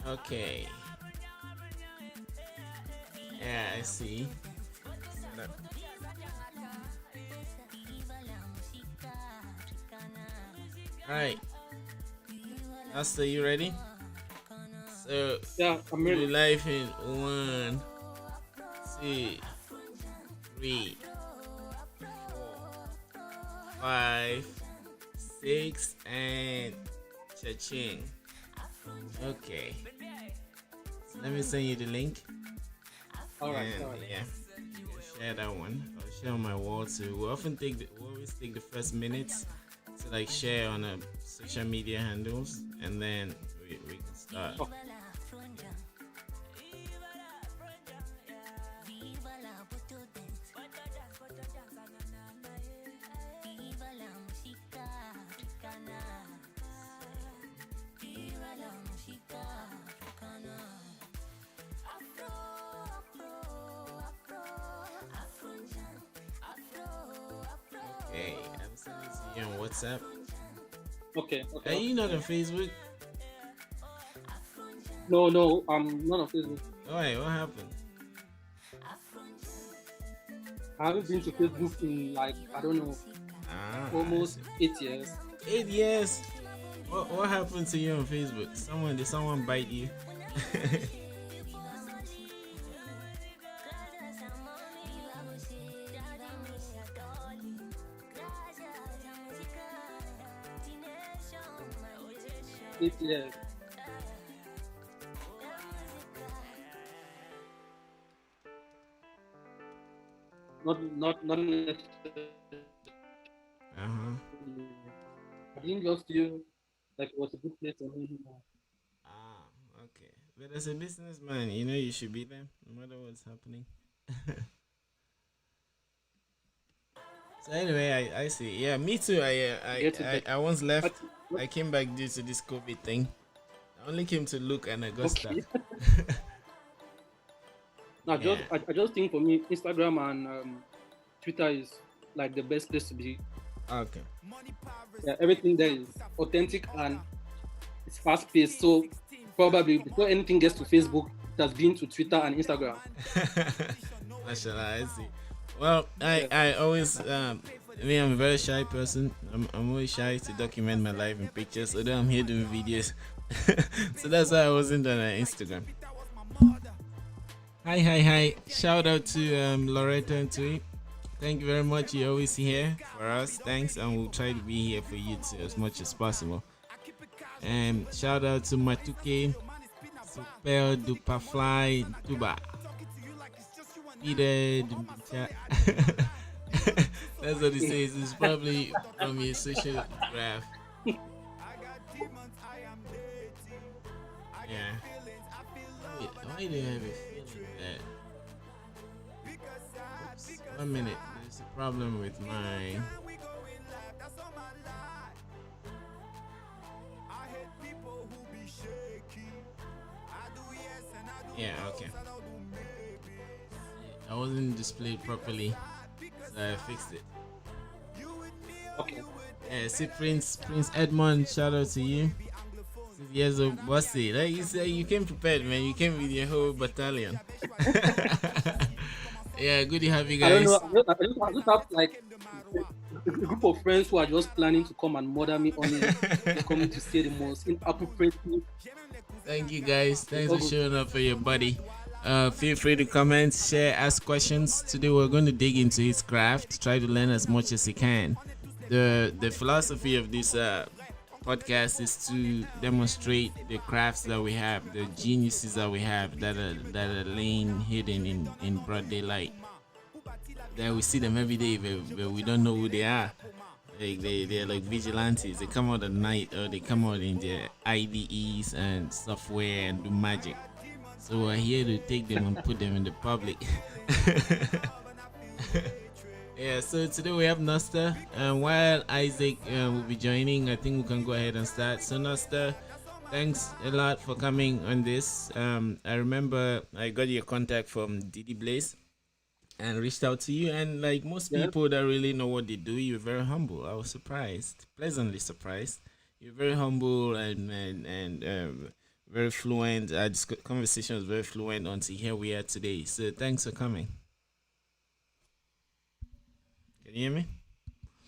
Okay. Yeah, I see. That- All right. Master, you ready? So Yeah, I'm we'll be ready. live in one, two, three, four, five, six, and cha-ching. Okay. So let me send you the link, All right, and all right. yeah, you can share that one. I'll share on my wall too. We always take the first minutes to like share on a social media handles, and then we can start. Oh, Okay, I'm sending it to you on WhatsApp. okay, Are okay, you okay. not on Facebook? No, no, I'm not on Facebook. Why? What happened? I haven't been to Facebook in like I don't know, Ah, I almost see. 8 years. 8 years. What happened to you on Facebook? Did someone bite you? 8 years. Not necessarily. Uh huh. I didn't just feel like it was a good place for me anymore. Ah, okay. But as a businessman, you should be there no matter what's happening. So anyway, I see. Yeah, me too. I get it, I but I once left. but I came back due to this COVID thing. I only came to look and I got stuck. okay. Now Yeah. I just think for me, Instagram and Twitter is like the best place to be. Okay. Yeah, everything there is authentic and it's fast paced. So probably before anything gets to Facebook, it has been to Twitter and Instagram. Mashallah, I see. Well, Yeah. I always I'm a very shy person. I'm always shy to document my life in pictures, although I'm here doing videos. So that's why I wasn't on Instagram. Hi, hi, hi! Shout out to Loretta and Tweet. Thank you very much. You're always here for us. Thanks, and we'll try to be here for you too as much as possible. And shout out to Matuke, Super Duper Fly Duba. Peter Dumbicha. That's what he says. It's probably from his social graph. Yeah. Why do you have a feeling that? Oops. 1 minute. There's a problem with my. Yeah, okay. I wasn't displayed properly, so I fixed it. Okay. Yeah, see Prince Edmond, shout out to you. 6 years of bossy. Like you say, you came prepared, man. You came with your whole battalion. Yeah, good to have you I don't know. guys. I just have like a group of friends who are just planning to come and murder me only. They're coming to say the most inappropriate things. Thank you guys. It's Thanks all for good. showing up for your buddy. Feel free to comment, share, ask questions. Today we're going to dig into his craft, try to learn as much as he can. The philosophy of this podcast is to demonstrate the crafts that we have, the geniuses that we have that are laying hidden in broad daylight. That we see them every day, but we don't know who they are. Like they're like vigilantes. They come out at night or they come out in their IDEs and software and do magic. So we're here to take them and put them in the public. Yeah, so today we have Nusta. And while Isaac will be joining, I think we can go ahead and start. So Nusta, thanks a lot for coming on this. I remember I got your contact from Didi Blaze and reached out to you. And like most Yeah. people that really know what they do, you're very humble. I was surprised, pleasantly surprised. You're very humble and very fluent. This conversation was very fluent until here we are today. So thanks for coming. Can you hear me?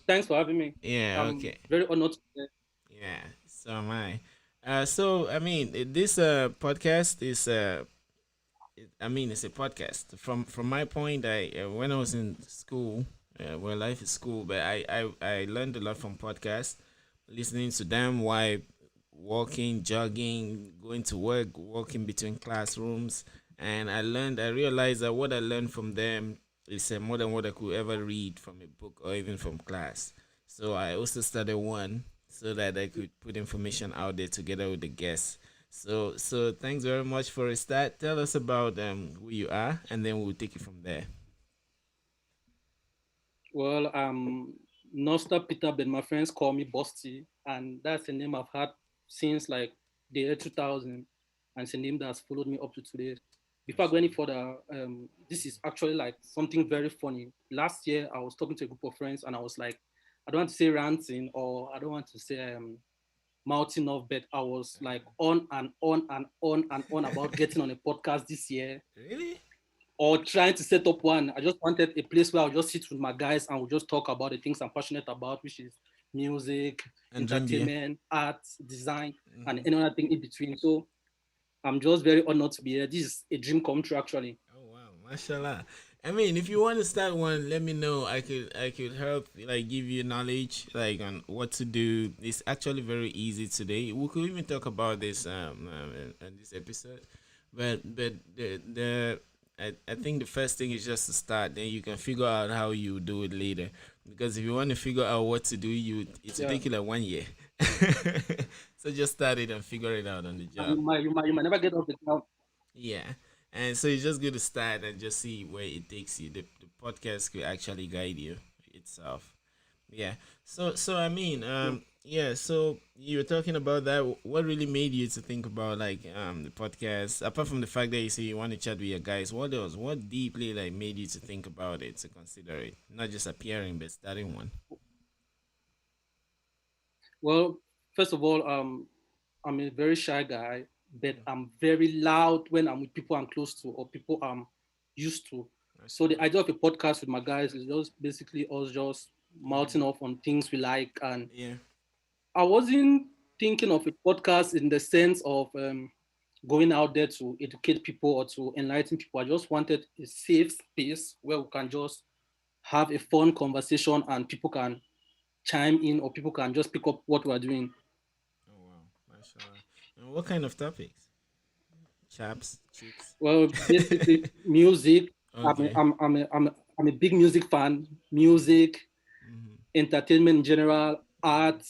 Thanks for having me. Yeah. I'm Okay. very honored to be here. Yeah. So am I. So I mean, this podcast is I mean, it's a podcast. From my point, I when I was in school, well, life is school, but I learned a lot from podcasts, listening to them while walking, jogging, going to work, walking between classrooms, and I realized that what I learned from them is more than what I could ever read from a book or even from class. So I also started one so that I could put information out there together with the guests. So thanks very much for a start. Tell us about who you are, and then we'll take it from there. Well, Nosta Peter, but my friends call me Busty, and that's a name I've had since like the year 2000, and it's a name that's followed me up to today. Before I go any Mashallah. further, this is actually like something very funny. Last year, I was talking to a group of friends, and I was like, I don't want to say ranting or I don't want to say mouthing off, but I was like on and on and on and on about getting on a podcast this year Really? or trying to set up one. I just wanted a place where I'll just sit with my guys and we'll just talk about the things I'm passionate about, which is music, And drink beer. entertainment, art, design, and Mm-hmm. any other thing in between. So I'm just very honored to be here. This is a dream come true, actually. Oh wow, mashallah. I mean, if you want to start one, let me know. I could help like give you knowledge like on what to do. It's actually very easy today. We could even talk about this in this episode. But I think the first thing is just to start. Then you can figure out how you do it later. Because if you want to figure out what to do, it will Yeah. take you like 1 year. So just start it and figure it out on the And job. you might never get off the ground. Yeah. And so you just go to start and just see where it takes you. The podcast could actually guide you itself. Yeah. So I mean, Yeah. yeah, so you were talking about that. What really made you to think about like the podcast? Apart from the fact that you say you want to chat with your guys, what else? What deeply like made you to think about it, to consider it? Not just appearing but starting one. Well, first of all, I'm a very shy guy, but Mm, I'm very loud when I'm with people I'm close to or people I'm used to. So the mashallah. idea of a podcast with my guys is just basically us just Mm-hmm. mouthing off on things we like. And Yeah. I wasn't thinking of a podcast in the sense of going out there to educate people or to enlighten people. I just wanted a safe space where we can just have a fun conversation and people can chime in or people can just pick up what we're doing. Oh wow, mashallah. And what kind of topics? Chaps, chicks. Well, basically, music. Okay. I'm a big music fan. Music, Mm-hmm. entertainment in general, art,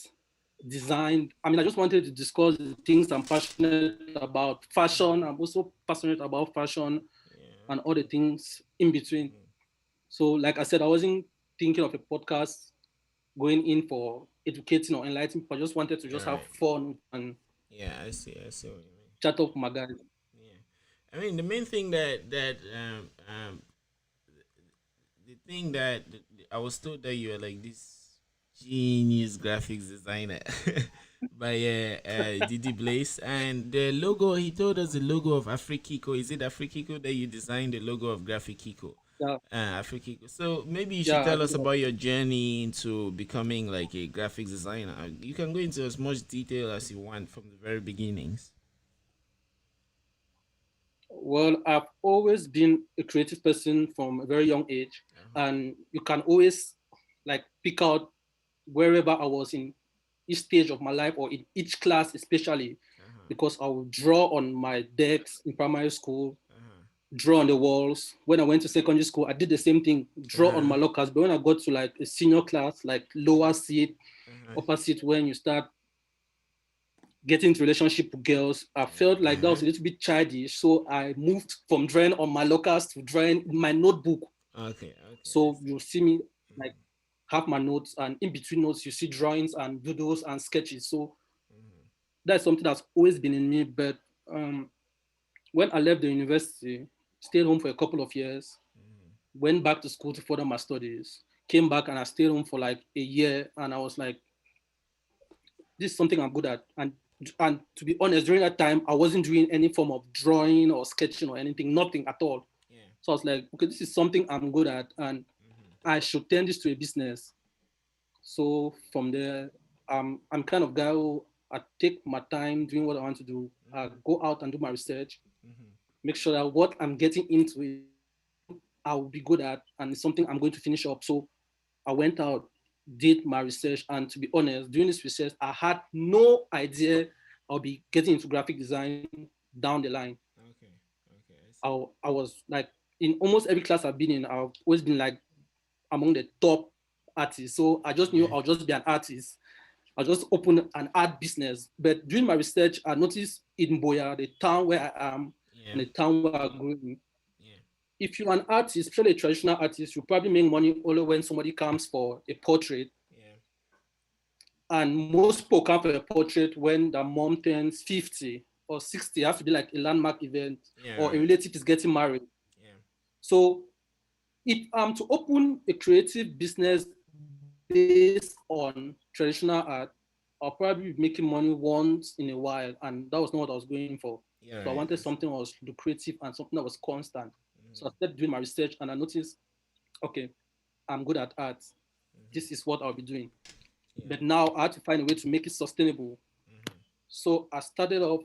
design. I mean, I just wanted to discuss the things I'm passionate about. Fashion. I'm also passionate about fashion Yeah. and all the things in between. Mm. So, like I said, I wasn't thinking of a podcast going in for educating or enlightening. I just wanted to just have Right. fun and Yeah, I see. I see what you mean. chat up with my guys. Yeah, I mean the main thing that the thing that I was told that you are like this genius graphics designer by Didi Blaze, and the logo he told us the logo of Afrikiko. Is it Afrikiko that you designed the logo of Graphic Kiko? Yeah, Afrikiko. So maybe you should yeah, I tell do us that. about your journey into becoming like a graphics designer. You can go into as much detail as you want from the very beginnings. Well, I've always been a creative person from a very young age, Uh-huh. and you can always like pick out wherever I was in each stage of my life or in each class, especially Uh-huh. because I would draw on my decks in primary school, Uh-huh. draw on the walls. When I went to secondary school, I did the same thing, draw on Uh-huh. my lockers. But when I got to like a senior class, like lower seat, Uh-huh. upper seat, when you start getting into relationship with girls, I felt like that was Uh-huh. a little bit childish. So I moved from drawing on my lockers to drawing in my notebook. Okay, okay, I So see. you see me like Mm-hmm. have my notes, and in between notes you see drawings and doodles and sketches. So Mm-hmm. that's something that's always been in me. But um, when I left the university, stayed home for a couple of years, Mm-hmm. went back to school to further my studies, came back and I stayed home for like a year, and I was like, this is something I'm good at. And And to be honest, during that time, I wasn't doing any form of drawing or sketching or anything, nothing at all. Yeah. So I was like, okay, this is something I'm good at, and Mm-hmm. I should turn this to a business. So from there, I'm kind of guy who I take my time doing what I want to do. I Mm-hmm. go out and do my research, Mm-hmm. make sure that what I'm getting into is something I'll be good at and it's something I'm going to finish up. So I went out, did my research, and to be honest, doing this research, I had no idea I'll be getting into graphic design down the line. Okay. Okay. I see. I was like in almost every class I've been in, I've always been like among the top artists. So I just knew Yeah. I'll just be an artist. I just opened an art business. But doing my research, I noticed in Boya, the town where I am, Yeah. and the town where I grew in, Yeah. if you're an artist, especially a traditional artist, you probably make money only when somebody comes for a portrait. Yeah. And most people come for a portrait when the mom turns 50 or 60. It has to be like a landmark event Yeah. or a Right. relative is getting married. Yeah. So if I'm to open a creative business based on traditional art, I'll probably be making money once in a while. And that was not what I was going for. So I Yeah. wanted Right. I something that see. was lucrative and something that was constant. So I Mm-hmm. started doing my research and I noticed, okay, I'm good at art. Mm-hmm. This is what I'll be doing. Yeah. But now I had to find a way to make it sustainable. Mm-hmm. So I started off.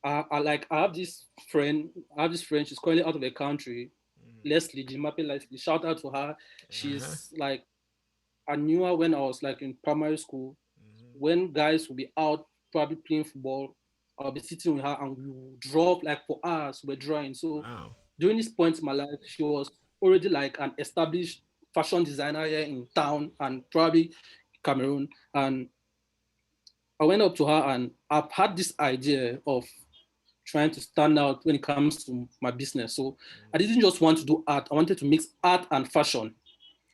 I have this friend. I have this friend. She's currently out of the country. Mm-hmm. Leslie, Jimape Leslie. Shout out to her. Uh-huh. She's like, I knew her when I was like in primary school. Mm-hmm. When guys will be out probably playing football, I'll be sitting with her and we will draw like for hours. We're drawing. So Wow. during this point in my life, she was already like an established fashion designer here in town and probably Cameroon. And I went up to her and I've had this idea of trying to stand out when it comes to my business. So I Mm-hmm. didn't just want to do art, I wanted to mix art and fashion.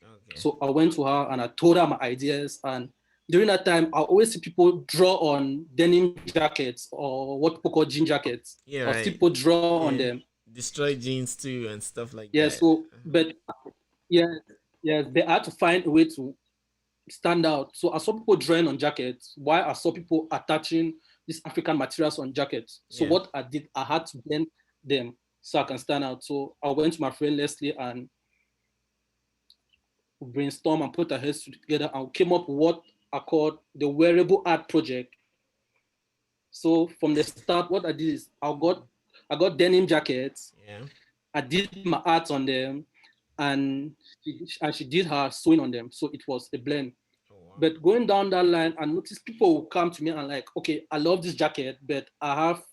Okay. So I went to her and I told her my ideas. And during that time, I always see people draw on denim jackets or what people call jean jackets. Yeah. Or see Right. people draw on Yeah. them. Destroy genes too and stuff like Yeah, that. so, Uh-huh. but yeah, yeah, they had to find a way to stand out. So I saw people drawing on jackets, while I saw people attaching these African materials on jackets. So Yeah. what I did, I had to blend them so I can stand out. So I went to my friend Leslie and we brainstormed and put our heads together and came up with what I called the wearable art project. So from the start, what I did is I got denim jackets. Yeah. I did my art on them, and she did her sewing on them. So it was a blend. Oh wow. But going down that line, I noticed people will come to me and like, okay, I love this jacket, but I have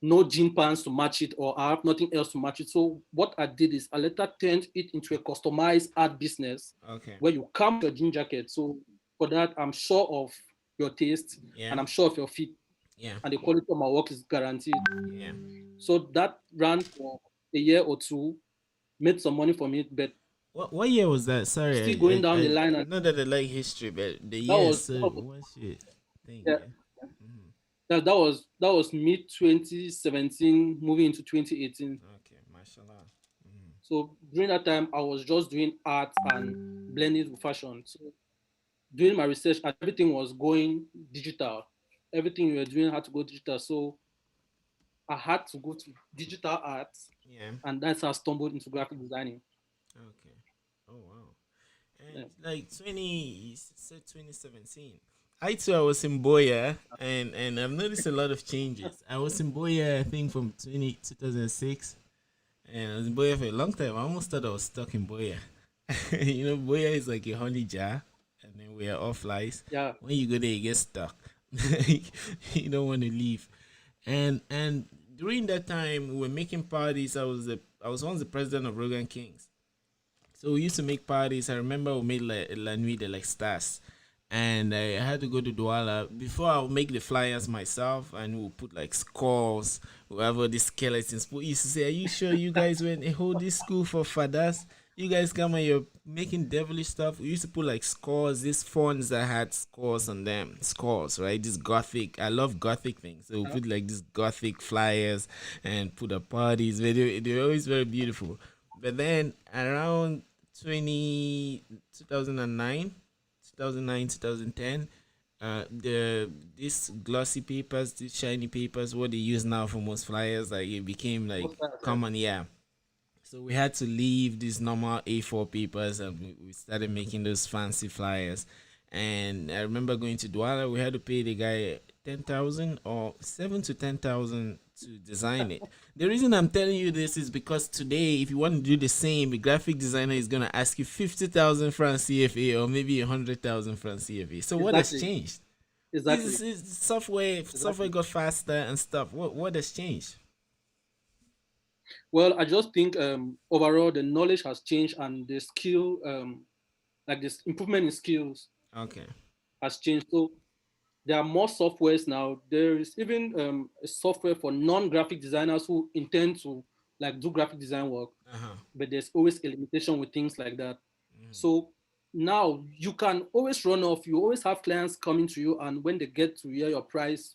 no jean pants to match it, or I have nothing else to match it. So what I did is I later turned it into a customized art business Okay. where you come with your jean jacket. So for that, I'm sure of your taste Yeah. and I'm sure of your fit, Yeah. and the quality of my work is guaranteed. Yeah. So that ran for a year or two, made some money from it, but What year was that? Sorry, still going down the I line. And not that I like history, but the that year. was, So that was what shit thing? yeah, Yeah. Mm-hmm. that was mid 2017, moving into 2018. Okay. Mashallah. Mm-hmm. So during that time, I was just doing art and blending with fashion. So doing my research, and everything was going digital. Everything we were doing had to go digital. So I had to go to digital art, Yeah. and that's how I stumbled into graphic designing. Okay. Oh wow. Yeah. And like 2017. I too I was in Boya and I've noticed a lot of changes. I was in Boya I think from 2006 and I was in Boya for a long time. I almost thought I was stuck in Boya. Boya is like a honey jar and then we are off lice. Yeah. When you go there you get stuck. You don't want to leave. And during that time we were making parties. I was once the president of Rogan Kings. So we used to make parties. I remember we made like La Nuit de like stars. And I had to go to Douala. Before I would make the flyers myself and we'll put like skulls, whoever the skeletons. We used to say, are you sure you guys went and hold this school for fathers? You guys come and you're making devilish stuff. We used to put like scores, these phones that had scores on them. Scores, right? This gothic. I love gothic things. So we put like these gothic flyers and put up parties. They're always very beautiful. But then around 2009, 2010, the these glossy papers, these shiny papers, what they use now for most flyers, like it became like Most times, yeah. common, yeah. So we had to leave these normal A4 papers and we started making those fancy flyers. And I remember going to Douala, we had to pay the guy 10,000 or 7 to 10,000 to design it. The reason I'm telling you this is because today, if you want to do the same, the graphic designer is gonna ask you 50,000 francs CFA or maybe 100,000 francs CFA. So what has Exactly. changed? Exactly. Is software Exactly. got faster and stuff. What has changed? Well, I just think overall the knowledge has changed and the skill, like this improvement in skills Okay. has changed. So there are more softwares now. There is even a software for non-graphic designers who intend to like do graphic design work, Uh huh. but there's always a limitation with things like that. So now you can always run off. You always have clients coming to you, and when they get to hear your price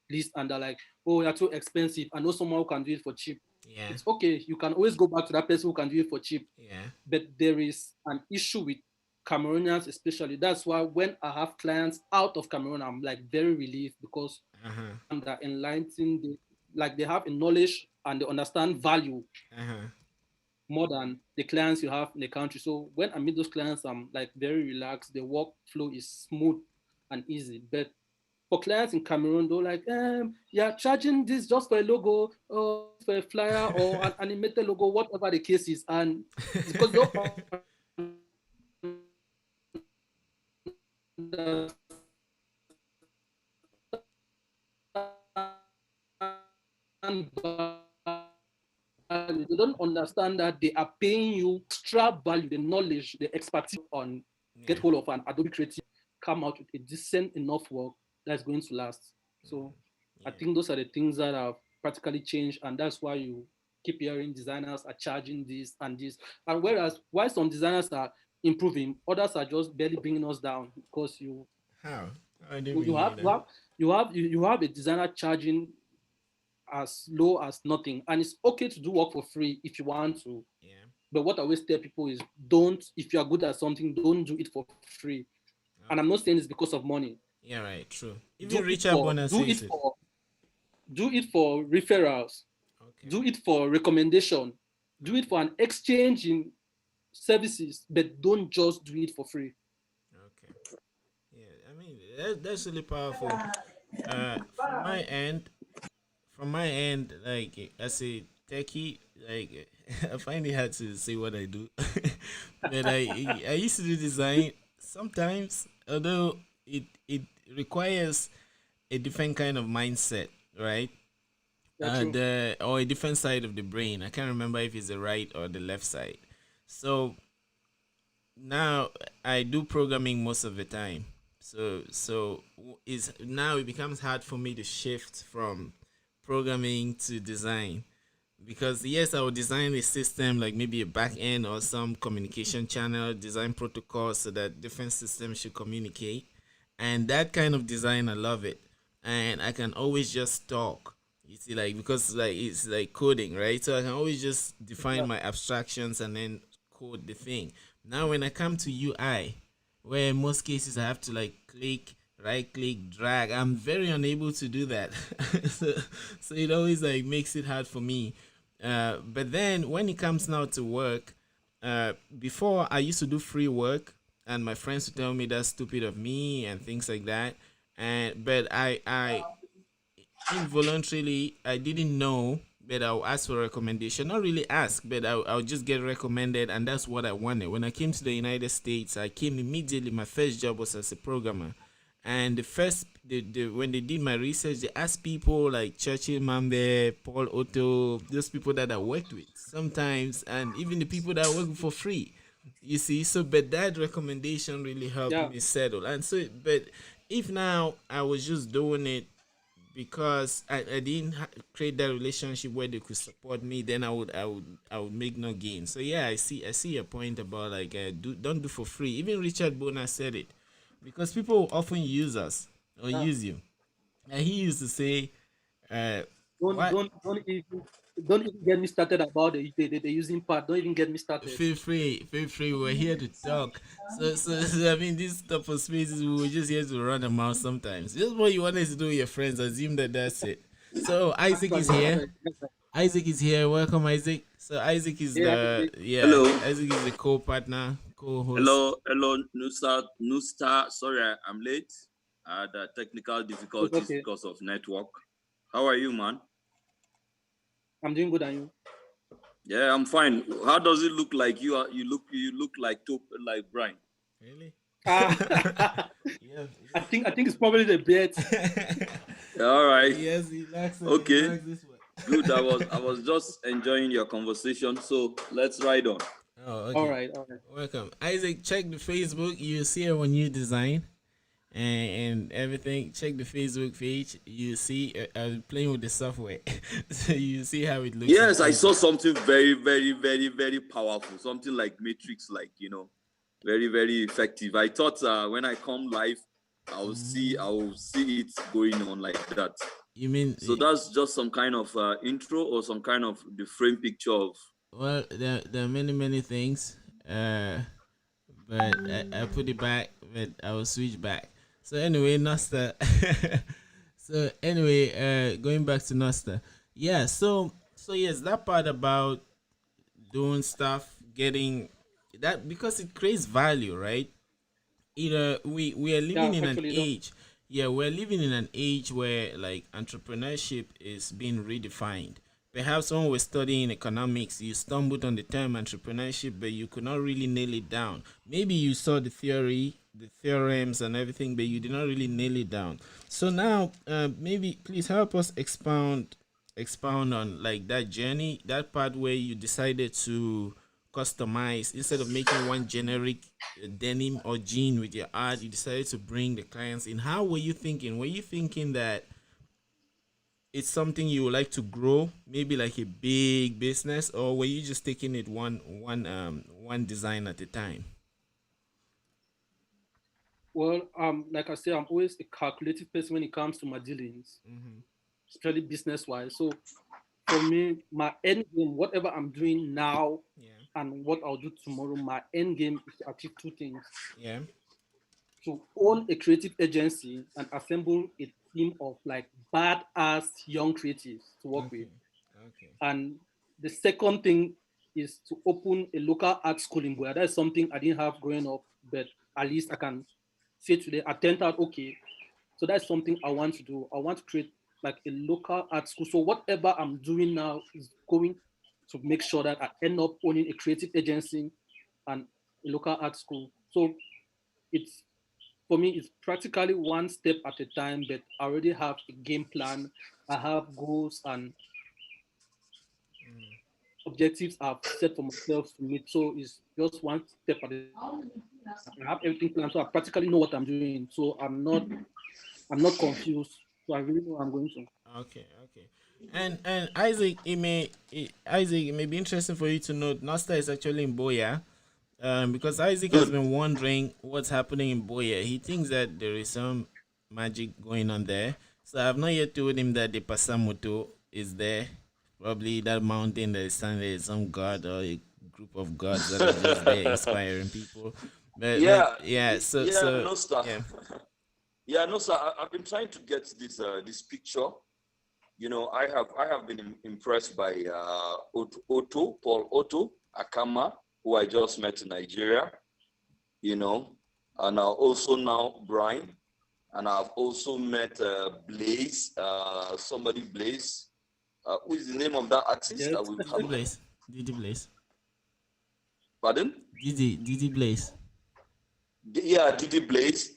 list and they're like, "Oh, you're too expensive," I know someone who can do it for cheap. Yeah. It's okay. You can always go back to that person who can do it for cheap. Yeah. But there is an issue with Cameroonians, especially. That's why when I have clients out of Cameroon, I'm like very relieved because Uh huh. and they're enlightened, like they have a knowledge and they understand value Uh huh. more than the clients you have in the country. So when I meet those clients, I'm like very relaxed. The workflow is smooth and easy. But for clients in Cameroon, they're like, yeah, charging this just for a logo or for a flyer or an animated logo, whatever the case is. And it's because they they don't understand that they are paying you extra value, the knowledge, the expertise on get Yeah. hold of an Adobe Creative, come out with a decent enough work that's going to last. So I Yeah. think those are the things that have practically changed, and that's why you keep hearing designers are charging this and this. And whereas why some designers are improving, others are just barely bringing us down because How? I didn't you, you bring have you you there. have you have a designer charging as low as nothing, and it's okay to do work for free if you want to. Yeah. But what I always tell people is don't, if you are good at something, don't do it for free. And I'm not Okay. saying it's because of money. Yeah. Right. True. Do Even it Richard for Bonner do it says it. for do it for referrals. Okay. Do it for recommendation. Do it Okay. for an exchange in services, but don't just do it for free. Okay. Yeah. I mean, that's really powerful. From my end, like as a techie, like I find it hard to say what I do, but I used to do design sometimes, although it requires a different kind of mindset, right? Yeah, true. The or a different side of the brain. I can't remember if it's the right or the left side. So now I do programming most of the time. Is now it becomes hard for me to shift from programming to design because yes, I will design a system like maybe a back end or some communication channel, design protocols so that different systems should communicate, and that kind of design I love it, and I can always just talk. You see, like because like it's like coding, right? So I can always just define Yeah, my abstractions and then code the thing. Now when I come to UI, where in most cases I have to like click, right click, drag, I'm very unable to do that. so, so it always like makes it hard for me. But then when it comes now to work, before I used to do free work, and my friends would tell me that's stupid of me and things like that. And but I involuntarily I didn't know, but I'll ask for a recommendation. Not really ask, but I'll just get recommended, and that's what I wanted. When I came to the United States, I came immediately. My first job was as a programmer, and when they did my research, they asked people like Churchill Mambe, Paul Otto, those people that I worked with sometimes, and even the people that I work with for free. You see, so but that recommendation really helped yeah, me settle. And so, but if now I was just doing it because I didn't create that relationship where they could support me, then I would make no gain. So yeah, I see your point about like don't do for free. Even Richard Bona said it because people often use us or yeah. use you, and he used to say, Don't "What? don't don't even. don't even get me started about the using part. Don't even get me started. Feel free, feel free. We're here to talk. So I mean, these type of spaces, we were just here to run them out sometimes. Just what you wanted to do with your friends. Assume that that's it. So Isaac is here. Actually. Isaac is here. Welcome, Isaac. So Isaac is Yeah, the yeah. Hello, Isaac is the co-partner, co-host. hello, Nusta. Sorry, I'm late. I had technical it's difficulties okay. because of network. How are you, man? I'm doing good, and you? Yeah, I'm fine. How does it look like you are? You look like like Brian. Really? Ah, Yeah. I think it's probably the beard. Yeah, all right. Yes, he likes it. He Okay. likes this one. Good. I was just enjoying your conversation. So let's ride on. Oh, All okay. right, all right. Welcome, Isaac. Check the Facebook. You see our new design and everything. Check the Facebook page. You see, I'm playing with the software, so you see how it looks. Yes, I saw something very, very, very, very powerful. Something like Matrix, like very, very effective. I thought when I come live, I will see it going on like that. You mean? So that's just some kind of intro or some kind of the frame picture of. Well, there are many things. But I put it back. But I will switch back. So anyway, Nusta. So anyway, going back to Nusta. Yeah. So yes, that part about doing stuff, getting that because it creates value, right? Either we are living Yeah, in an actually, it does. age, yeah, we're living in an age where like entrepreneurship is being redefined. Perhaps when we're studying economics, you stumbled on the term entrepreneurship, but you could not really nail it down. Maybe you saw the theory, the theorems and everything, but you did not really nail it down. So now, maybe please help us expound on like that journey, that part where you decided to customize instead of making one generic denim or jean with your art. You decided to bring the clients in. How were you thinking? Were you thinking that it's something you would like to grow, maybe like a big business, or were you just taking it one design at a time? Well, like I say, I'm always a calculative person when it comes to my dealings, Mm-hmm. especially business wise. So for me, my end game, whatever I'm doing now Yeah. and what I'll do tomorrow, my end game is to achieve two things: Yeah. to own a creative agency and assemble a team of like badass young creatives to work with. Okay. Okay. And the second thing is to open a local art school in Boya. That's something I didn't have growing up, but at least I can say today I turned out okay. So that's something I want to do. I want to create like a local art school. So whatever I'm doing now is going to make sure that I end up owning a creative agency and a local art school. So it's for me, it's practically one step at a time, but I already have a game plan. I have goals and objectives I've set for myself to meet. So it's just one step at a time. I have everything planned, so I practically know what I'm doing. So I'm not confused. So I really know what I'm going to. Okay, okay. And Isaac, Isaac, it may be interesting for you to know Nosta is actually in Boya. Because Isaac has been wondering what's happening in Boya. He thinks that there is some magic going on there. So I've not yet told him that the Pasamuto is there. Probably that mountain that is standing there is some god or a group of gods that are just there inspiring people. But Yeah, yeah, yeah, so no sir. yeah. Yeah, no sir. I've been trying to get this picture. I have been impressed by Paul Otto Akama, who I just met in Nigeria. And I also now Brian, and I've also met Blaze, somebody Blaze. Who is the name of that artist Yes. that we Didi have? Blaze. Didi Blaze. Pardon? Didi Blaze. Yeah, Didi Blaze.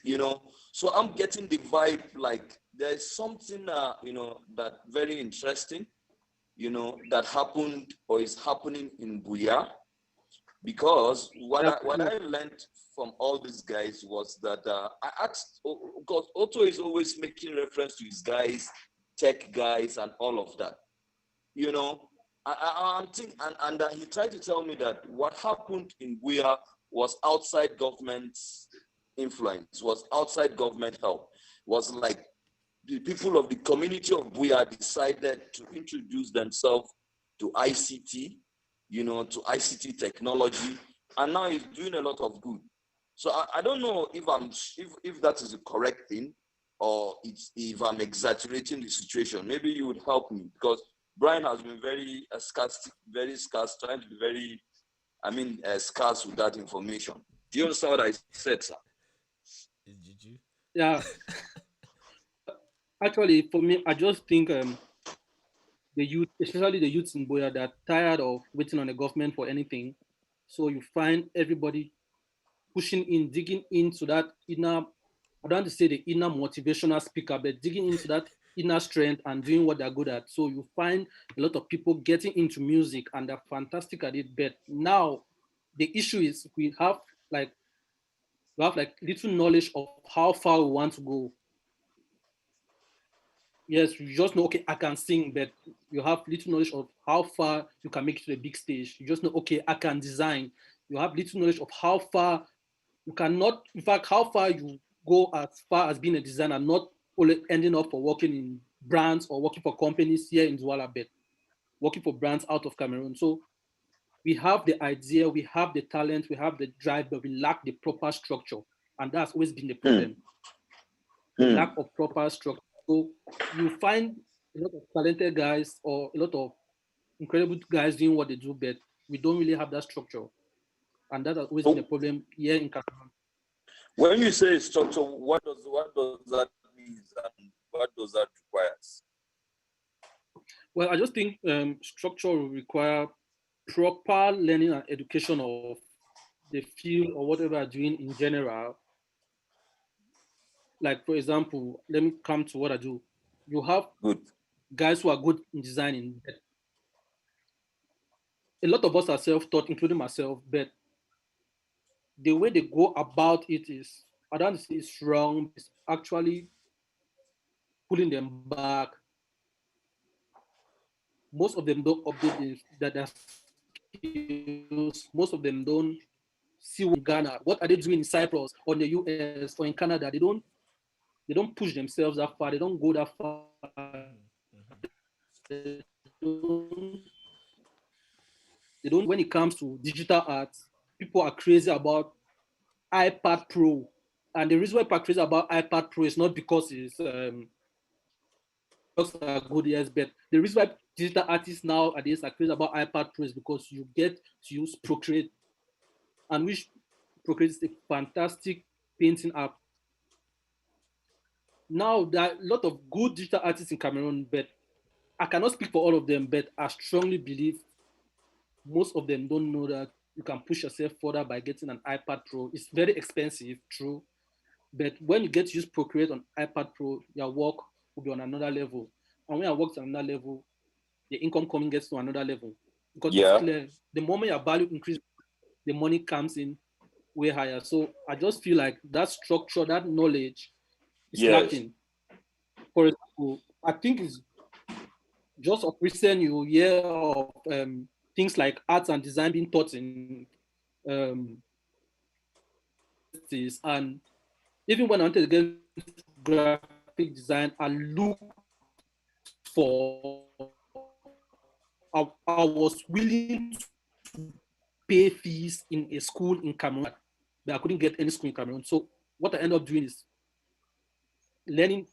So I'm getting the vibe like there's something that very interesting, that happened or is happening in Buya, because what Yeah, I learned from all these guys was that I asked, because Otto is always making reference to his guys, tech guys, and all of that. You know, I'm thinking, and he tried to tell me that what happened in Buya was outside government's influence, was outside government help, was like the people of the community of Buya decided to introduce themselves to ICT, to ICT technology, and now he's doing a lot of good. So I don't know if that is the correct thing, or if I'm exaggerating the situation. Maybe you would help me, because Brian has been very scarce, trying to be very, scarce with that information. Do you understand what I said, sir? Did you? Yeah, actually, for me, I just think the youth, especially the youths in Boya, that are tired of waiting on the government for anything. So you find everybody pushing in, digging into that inner, I don't want to say the inner motivational speaker, but digging into that inner strength and doing what they're good at. So you find a lot of people getting into music and they're fantastic at it. But now the issue is like we have like little knowledge of how far we want to go. Yes, you just know, okay, I can sing, but you have little knowledge of how far you can make it to the big stage. You just know, okay, I can design. You have little knowledge of how far you cannot, in fact, how far you go as far as being a designer, not only ending up for working in brands or working for companies here in Douala, but working for brands out of Cameroon. So we have the idea, we have the talent, we have the drive, but we lack the proper structure. And that's always been the problem, the lack of proper structure. So you find a lot of talented guys or a lot of incredible guys doing what they do, but we don't really have that structure. And that has always been a problem here in Cameroon. When you say structure, what does that mean, and what does that require? Well, I just think structure will require proper learning and education of the field or whatever you're doing in general. Like, for example, let me come to what I do. You have Good. guys who are good in designing. A lot of us are self-taught, including myself, but the way they go about it is, I don't say it's wrong, it's actually pulling them back. Most of them don't update their skills. Most of them don't see what in Ghana, what are they doing in Cyprus or in the US or in Canada. They don't push themselves that far. They don't go that far. They don't. When it comes to digital art, people are crazy about iPad Pro, and the reason why people are crazy about iPad Pro is not because it's works are good, yes, but the reason why digital artists nowadays are crazy about iPad Pro is because you get to use Procreate, and which Procreate is a fantastic painting app. Now there are a lot of good digital artists in Cameroon, but I cannot speak for all of them, but I strongly believe most of them don't know that you can push yourself further by getting an iPad Pro. It's very expensive, true, but when you get to use Procreate on iPad Pro, your work will be on another level. And when your work's on another level, the income coming gets to another level. Because it's clear, the moment your value increases, the money comes in way higher. So I just feel like that structure, that knowledge is lacking. For example, I think it's just of recent you hear of things like arts and design being taught in um, and even when I wanted to get graphic design, I looked for, I was willing to pay fees in a school in Cameroon, but I couldn't get any school in Cameroon. So what I ended up doing is learning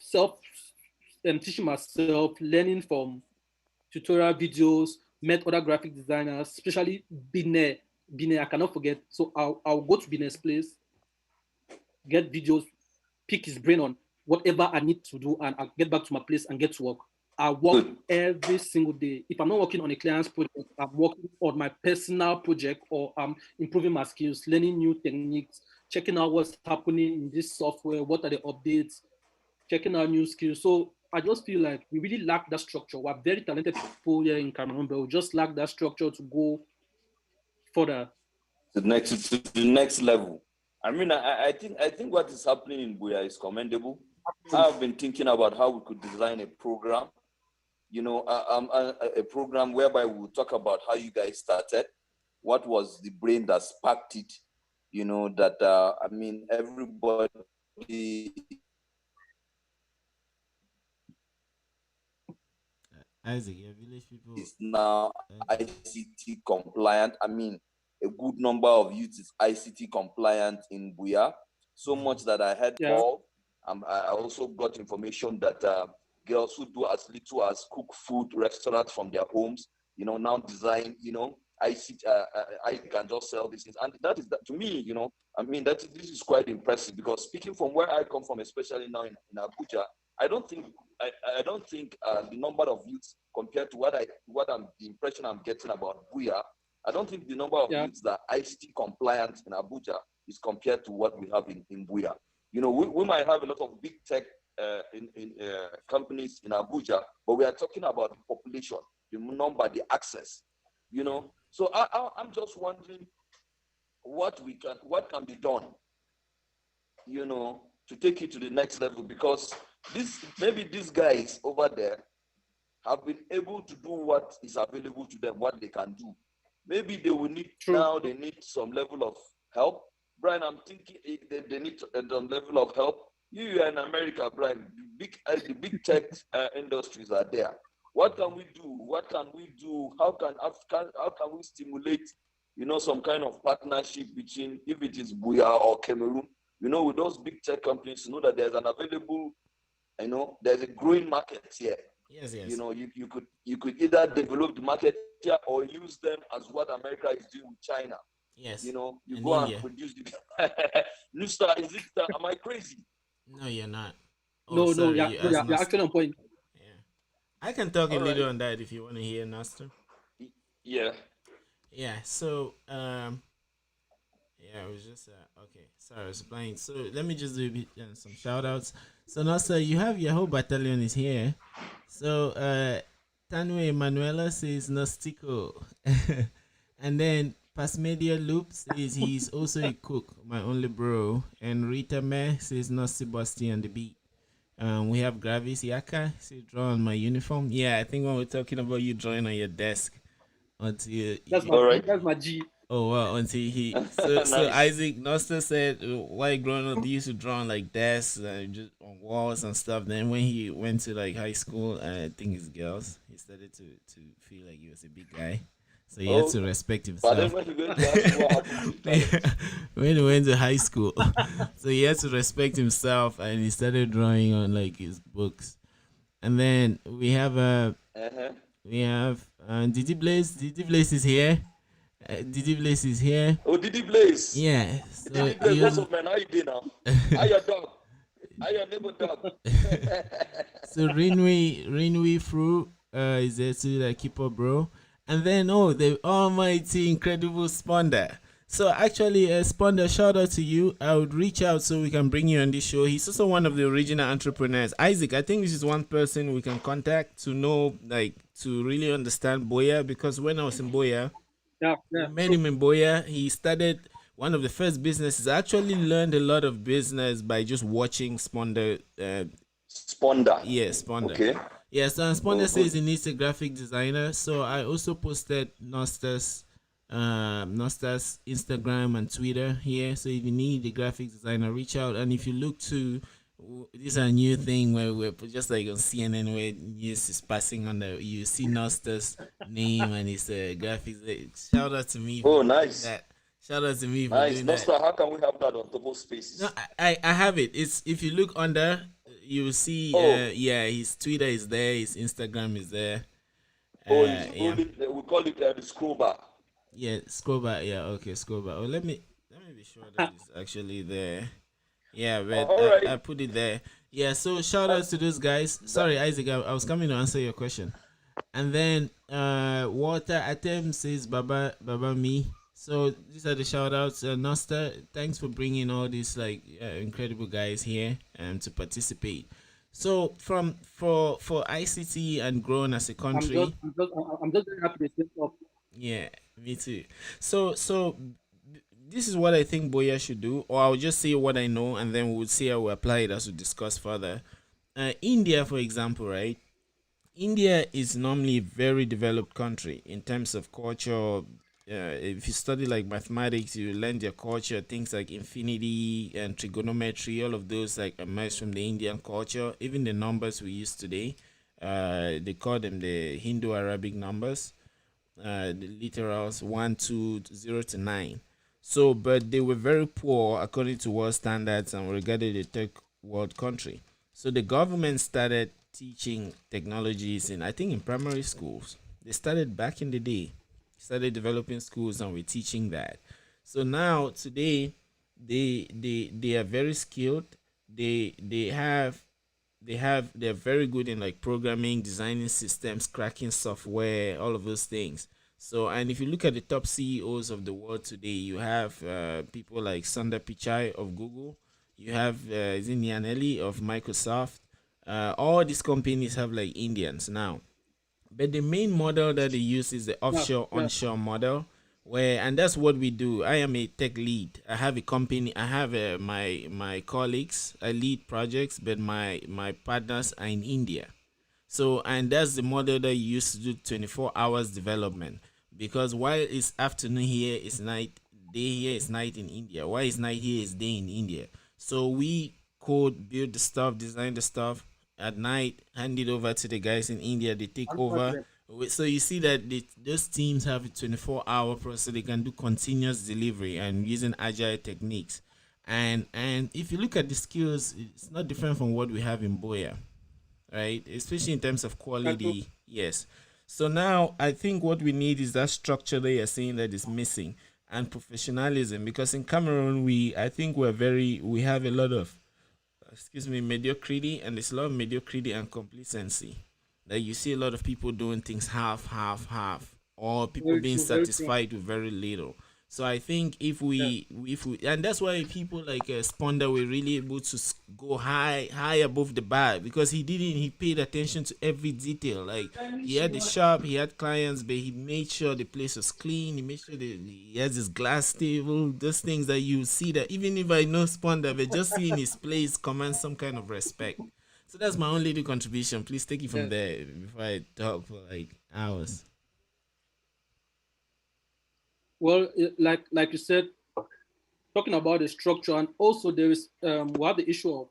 and teaching myself, learning from tutorial videos, met other graphic designers, especially Bine. Bine, I cannot forget. So I'll go to Bine's place, get videos, pick his brain on whatever I need to do, and I'll get back to my place and get to work. I work every single day. If I'm not working on a client's project, I'm working on my personal project, or I'm improving my skills, learning new techniques, checking out what's happening in this software, what are the updates, checking out new skills. So I just feel like we really lack that structure. We're very talented people here in Cameroon, but we just lack that structure to go further. To the next level. I think what is happening in Buya is commendable. I've been thinking about how we could design a program, a program whereby we'll talk about how you guys started, what was the brain that sparked it, everybody. Isaac, your village people. is now Okay. ICT compliant. I mean, a good number of youth is ICT compliant in Buya. So much that I had Yeah. all. I also got information that girls who do as little as cook food restaurants from their homes, now design, I see, I can just sell these things. And that is that to me, I mean, this is quite impressive because speaking from where I come from, especially now in Abuja, I don't think I don't think the number of youths compared to the impression I'm getting about Buya, I don't think the number of Yeah. youths that are ICT compliant in Abuja is compared to what we have in Buya. We might have a lot of big tech in companies in Abuja, but we are talking about the population, the number, the access. So I'm just wondering what can be done, to take it to the next level because maybe these guys over there have been able to do what is available to them, what they can do. Maybe they will need True. they need some level of help. Brian, I'm thinking they need some level of help. You are in America, Brian. The big tech industries are there. What can we do? What can we do? How can we stimulate, some kind of partnership between, if it is Buya or Cameroon, with those big tech companies, that there's an available, there's a growing market here. Yes, yes. You could either develop the market here or use them as what America is doing with China. Yes. You And go and India. produce the Nusta. Am I crazy? No, you're not. Oh, No, no, sorry, yeah, you no, asked you're Noster. actually on point. Yeah. I can talk a All right. little on that if you want to hear Noster. Yeah. Yeah, so yeah, I was just okay. Sorry, I was playing. So let me just do a bit, some shout outs. So now, sir, you have your whole battalion is here. So Tanwe Emanuela says Nostico, and then Pasmedia Loop says he's also a cook, my only bro, and Rita Me says no Sebastian on the beat. We have Gravis Yaka say draw on my uniform. Yeah, I think when we're talking about you drawing on your desk until That's you, my All right. that's my G. oh wow, until he so Nice. Isaac Noster said why growing up he used to draw on like desks and just on walls and stuff. Then when he went to like high school, I think his girls, he started to feel like he was a big guy, so he had Oh, to respect but then himself. when you go to ask me what happened to his talent, When he went to high school, so he had to respect himself and he started drawing on like his books. And then uh-huh. we have Didi Blaze. Didi Blaze is here. Didi Blaze is here. Oh, Didi Blaze. Yeah. So Didi Blaze, he what's was up, man? How you doing now? How your dog? How your neighbor dog? so Rinwe Fru is there to like keep up, bro. And then the almighty incredible Sponda. So actually, Sponda, shout out to you. I would reach out so we can bring you on this show. He's also one of the original entrepreneurs. Isaac, I think this is one person we can contact to know, like, to really understand Boya because when I was in Boya, Yeah, we yeah, met true. him in Boya. He started one of the first businesses. I actually learned a lot of business by just watching Sponda. Sponda. Yeah, Sponda. Okay. Yes, and Oh, Sponda says good. he needs a graphic designer. So I also posted Nosta's Instagram and Twitter here. So if you need a graphic designer, reach out. And if you look to this is a new thing where we're just like on CNN where news is passing on the you see Nosta's name and it's a graphics. Shout out to me for Oh, doing nice. that. Shout out to me for Nice. doing that. Nosta, how can we have that on Topoh No, Spaces? I have it. It's if you look under, you will see. Oh, Yeah, his Twitter is there. His Instagram is there. he's Yeah, scrolling. We call it the scroll bar. yeah. Scroll back. Yeah, okay. Scroll back. Oh, let me be sure that it's actually there. Yeah, but All right. I put it there. Yeah. So shout That, outs to those guys. that, Sorry, Isaac. I was coming to answer your question. And then Walter Atem says Baba me. So these are the shout outs. Nosta, thanks for bringing all these like incredible guys here to participate. So for ICT and growing as a I'm just, country, I'm just very happy to say stuff. yeah, me too. So this is what I think Boya should do, or I'll just say what I know, and then we'll see how we apply it as we discuss further. India, for example, right? India is normally a very developed country in terms of culture. If you study like mathematics, you learn their culture, things like infinity and trigonometry, all of those like emerge from the Indian culture. Even the numbers we use today, They call them the Hindu Arabic numbers, the literals 1 2 0 to 9. So, but they were very poor according to world standards and were regarded a third world country. So the government started teaching technologies in, I think, in primary schools. They started back in the day, started developing schools and we're teaching that. So now today they are very skilled. They're very good in like programming, designing systems, cracking software, all of those things. So, and if you look at the top CEOs of the world today, you have people like Sundar Pichai of Google, you have is it Nianelli of Microsoft. All these companies have like Indians now, but the main model that they use is the Yeah, offshore yeah, onshore model, where, and that's what we do. I am a tech lead. I have a company. I have my colleagues. I lead projects, but my partners are in India. So, and that's the model that you used to do 24 hours development. Because while it's afternoon here, it's night, day here is night in India. While it's night here, is day in India. So we code, build the stuff, design the stuff at night, hand it over to the guys in India, they take over. unfortunately. So you see that those teams have a 24-hour process, so they can do continuous delivery and using agile techniques. And if you look at the skills, it's not different from what we have in Boya, right? Especially in terms of That's true. quality. Yes. So now I think what we need is that structure that you're saying that is missing, and professionalism, because in Cameroon I think we have a lot of, excuse me, mediocrity, and there's a lot of mediocrity and complacency. That you see a lot of people doing things half, or people Very being true. Very true. satisfied with very little. So I think Yeah. if we, and that's why people like Sponda were really able to go high above the bar, because he paid attention to every detail. Like he had the shop, he had clients, but he made sure the place was clean. He made sure that he has his glass table. Those things that you see, that even if I know Sponda, but just seeing his place commands some kind of respect. So that's my only little contribution. Please take it from Yes. there before I talk for like hours. Well, like you said, talking about the structure, and also there is we have the issue of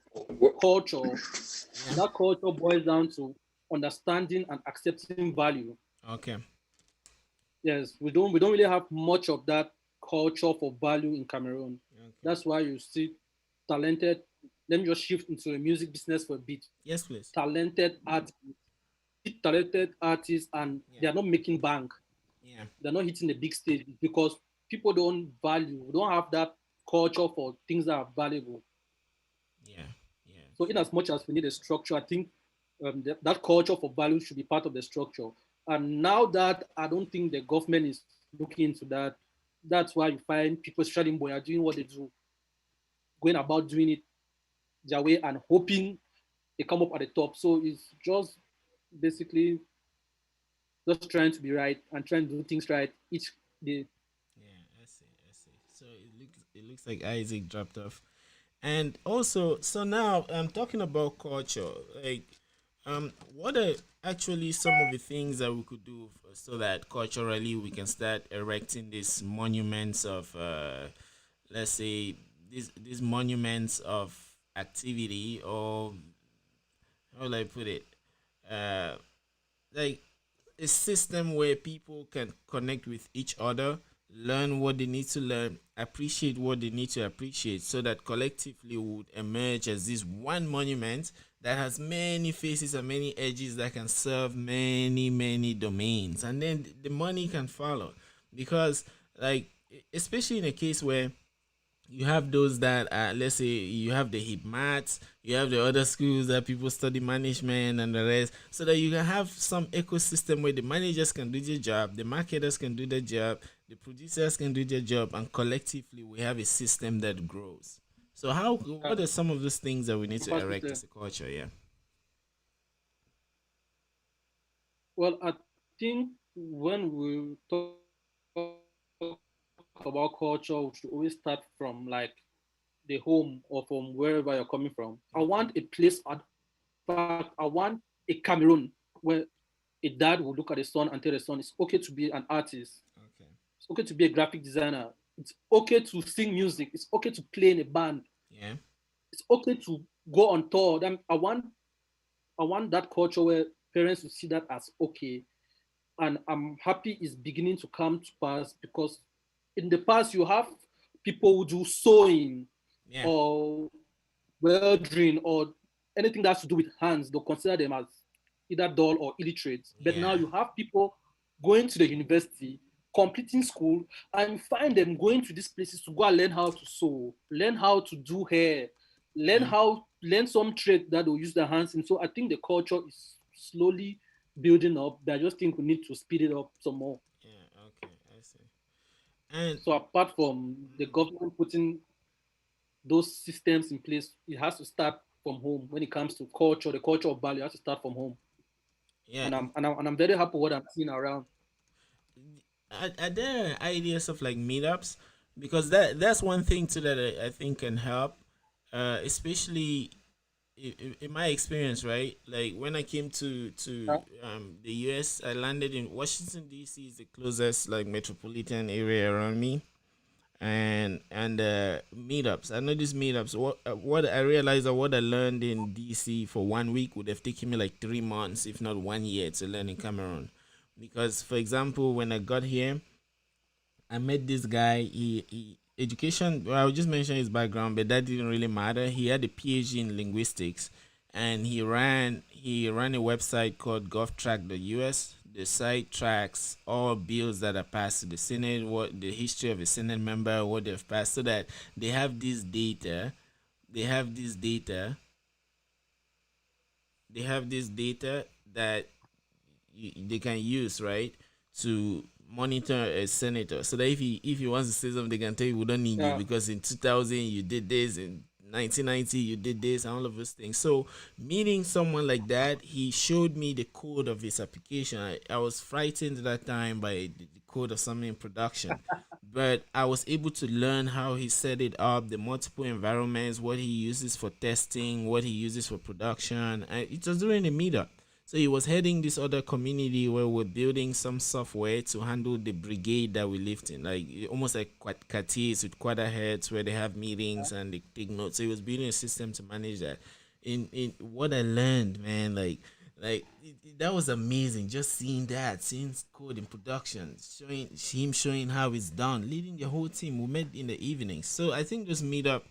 culture. Yeah. That culture boils down to understanding and accepting value. Okay. Yes, we don't really have much of that culture for value in Cameroon. Okay. That's why you see talented. Let me just shift into the music business for a bit. Yes, please. Talented artists, talented artists, and Yeah. they are not making bank. Yeah. They're not hitting the big stage because people don't value. We don't have that culture for things that are valuable. Yeah. Yeah. So, in True. as much as we need a structure, I think that culture for value should be part of the structure. And now that I don't think the government is looking into that, that's why you find people, especially in Boya, doing what they do, going about doing it their way and hoping they come up at the top. So it's just basically just trying to be right and trying to do things right each day. Yeah. I see. I see. So it looks like Isaac dropped off. And also, so now I'm talking about culture. Like, what are actually some of the things that we could do so that culturally we can start erecting these monuments of, let's say, these monuments of activity, or how will I put it? Uh, like a system where people can connect with each other, learn what they need to learn, appreciate what they need to appreciate, so that collectively would emerge as this one monument that has many faces and many edges that can serve many domains, and then the money can follow. Because, like, especially in a case where you have those that let's say you have the hip mats, you have the other schools that people study management and the rest, so that you can have some ecosystem where the managers can do their job, the marketers can do their job, the producers can do their job, and collectively we have a system that grows. So how, what are some of those things that we need to erect Capacity. as a culture? Yeah. Well, I think when we talk about culture, we should always start from like the home or from wherever you're coming from. I want a place, in fact, I want a Cameroon where a dad will look at his son and tell the son it's okay to be an artist. It's okay Okay. to be a graphic designer. It's okay to sing music. It's okay to play in a band. Yeah. It's okay to go on tour. I want that culture where parents will see that as okay. And I'm happy it's beginning to come to pass, because in the past you have people who do sewing Yeah. or welding or anything that has to do with hands. They'll consider them as either dull or illiterate. But now Yeah. you have people going to the university, completing school, and you find them going to these places to go and learn how to sew, learn how to do hair, Yeah. learn some trade that they'll use their hands in. So I think the culture is slowly building up. But I just think we need to speed it up some more. Yeah. Okay. I see. And So apart from the government putting those systems in place, it has to start from home. When it comes to culture, the culture of value has to start from home. yeah, And I'm very happy with what I'm seeing around. are there ideas of like meetups? Because that's one thing too that I think can help, especially in my experience, right? Like when I came to the US, I landed in Washington D.C. is the closest like metropolitan area around me, and meetups. I know these meetups. What I realized, or what I learned in DC for 1 week would have taken me like 3 months, if not 1 year, to learn in Cameroon. Because, for example, when I got here, I met this guy. He education. Well, I'll just mention his background, but that didn't really matter. He had a PhD in linguistics, and he ran a website called GovTrack.us. The site tracks all bills that are passed to the Senate, what the history of a Senate member, what they've passed, so that they have this data. They have this data. They have this data that they can use, right, to monitor a senator, so that if he wants to say something, they can tell you we don't need you Yeah. because in 2000 you did this, in 1990 you did this, and all of those things. So meeting someone like that, he showed me the code of his application. I was frightened at that time by the code of something in production, but I was able to learn how he set it up, the multiple environments, what he uses for testing, what he uses for production, and it was during the meetup. So he was heading this other community where we're building some software to handle the brigade that we lived in, like almost like quartiers with quarter heads where they have meetings and they take notes. So he was building a system to manage that. In what I learned, man, that was amazing. Just seeing that, seeing code in production, showing how it's done, leading the whole team. We met in the evenings. So I think those meetup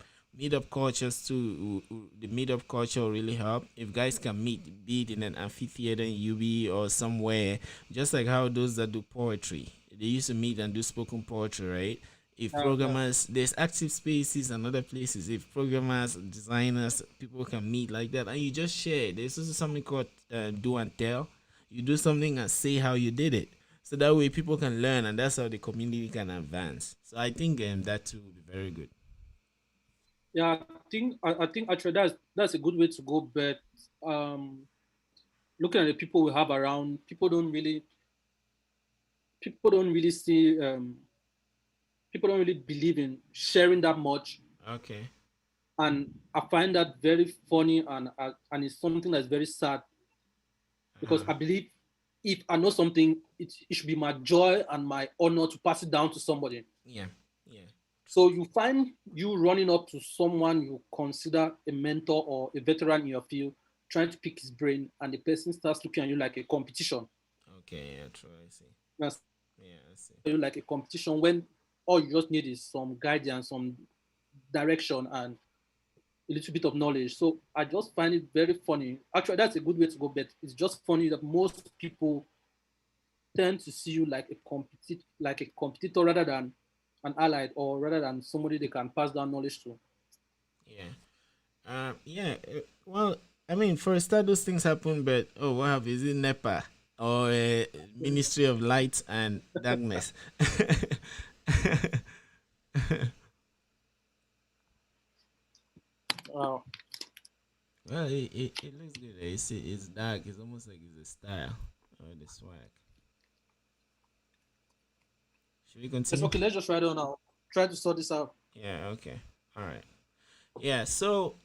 cultures too. The meetup culture will really help if guys can meet, be it in an amphitheater in UB or somewhere, just like how those that do poetry, they used to meet and do spoken poetry, right? If Yeah. programmers, there's active spaces and other places. If programmers, designers, people can meet like that, and you just share. There's also something called do and tell. You do something and say how you did it, so that way people can learn, and that's how the community can advance. So I think that too will be very good. Yeah, I think actually that's a good way to go. But um, looking at the people we have around, people don't really see people don't really believe in sharing that much, Okay. and I find that very funny, and it's something that's very sad, because Uh-huh. I believe if I know something, it should be my joy and my honor to pass it down to somebody. Yeah. Yeah. So you find you running up to someone you consider a mentor or a veteran in your field, trying to pick his brain, and the person starts looking at you like a competition. Okay. Yeah. True. I see. That's Yeah. I see. you like a competition when all you just need is some guidance, some direction, and a little bit of knowledge. So I just find it very funny. Actually, that's a good way to go, but it's just funny that most people tend to see you like a competitor rather than an allied, or rather than somebody they can pass down knowledge to. Yeah. Yeah. Well, I mean, for a start, those things happen, but oh, what happened? Is it NEPA or Ministry of Light and Darkness? Wow. Well, it looks good. It's dark. It's almost like it's a style or the swag. Should we It's continue? okay. Let's just write it on now. Try to sort this out. Yeah. Okay. All right. Yeah. So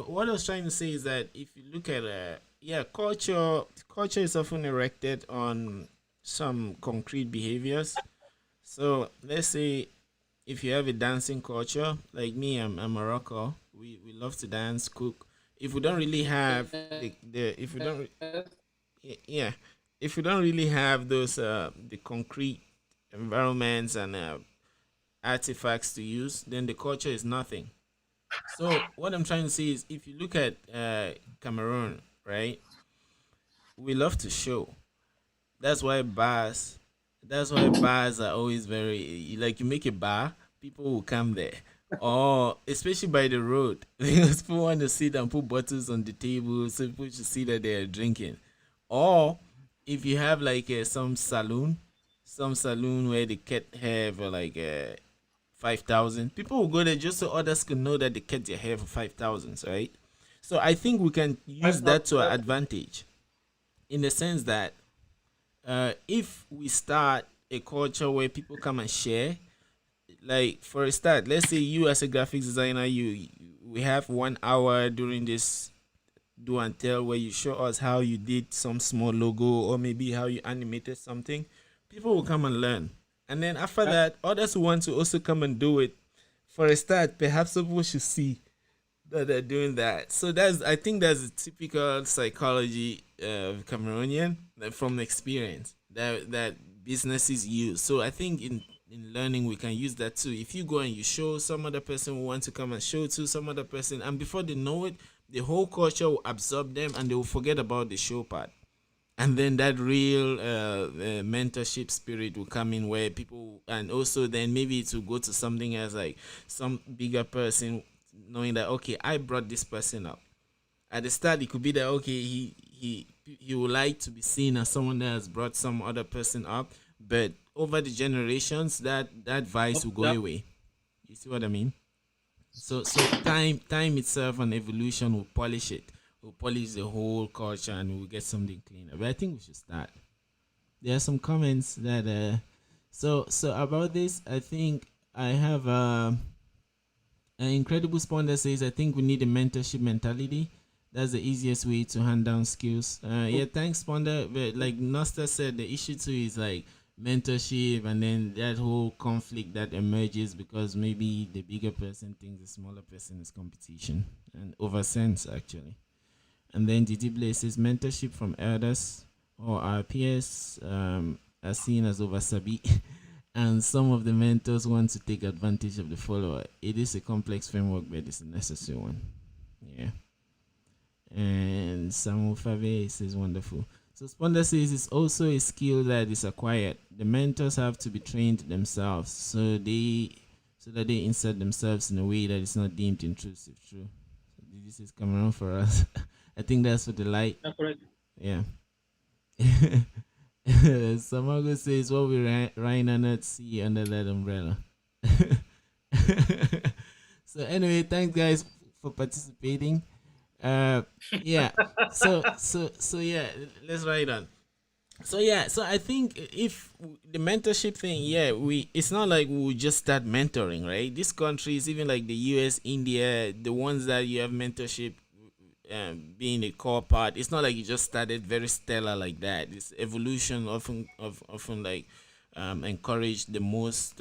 what I was trying to say is that if you look at yeah, culture is often erected on some concrete behaviors. So let's say if you have a dancing culture, like me, I'm Morocco. We love to dance, cook. If we don't really have the if we don't Yeah, if you don't really have those the concrete environments and artifacts to use, then the culture is nothing. So what I'm trying to say is, if you look at Cameroon, right, we love to show. That's why bars. That's why bars are always very like, you make a bar, people will come there. Or especially by the road, because people want to sit and put bottles on the table, so people should see that they are drinking. Or if you have like some saloon where they cut hair for like 5,000, people will go there just so others can know that they cut their hair for 5,000, right? So I think we can use that to our 5,000. advantage, in the sense that if we start a culture where people come and share, like for a start, let's say you as a graphics designer, we have 1 hour during this do and tell where you show us how you did some small logo, or maybe how you animated something. People will come and learn, and then after Yeah, that, others who want to also come and do it. For a start, perhaps people should see that they're doing that. So I think that's a typical psychology of Cameroonian, from experience that businesses use. So I think in learning we can use that too. If you go and you show, some other person will want to come and show to some other person, and before they know it, the whole culture will absorb them and they will forget about the show part. And then that real mentorship spirit will come in, where people, and also then maybe to go to something as like some bigger person, knowing that okay, I brought this person up. At the start, it could be that okay, he would like to be seen as someone that has brought some other person up, but over the generations, that vice will go yeah, away. You see what I mean? So time itself and evolution will polish it. Will polish the whole culture and we'll get something cleaner. But I think we should start. There are some comments that so about this. I think I have an incredible sponsor says, I think we need a mentorship mentality. That's the easiest way to hand down skills. Yeah, thanks, Sponder. But like Nusta said, the issue too is like mentorship, and then that whole conflict that emerges because maybe the bigger person thinks the smaller person is competition, and over sense actually. And then Didi Blay says mentorship from elders or our peers are seen as over sabi, and some of the mentors want to take advantage of the follower. It is a complex framework, but it's a necessary one. Yeah. And Samu Fave says wonderful. So Sponda says it's also a skill that is acquired. The mentors have to be trained themselves, so that they insert themselves in a way that is not deemed intrusive. True. So this is coming on for us. I think that's for the light. yeah, correct. Yeah. Samago says what we Ryan and not see under that umbrella. So anyway, thanks guys for participating. Uh, yeah. So yeah, let's write on. So yeah, so I think if the mentorship thing, yeah, we it's not like we will just start mentoring, right? These countries, even like the U.S., India, the ones that you have mentorship being a core part, it's not like you just started very stellar like that. This evolution often like encourage the most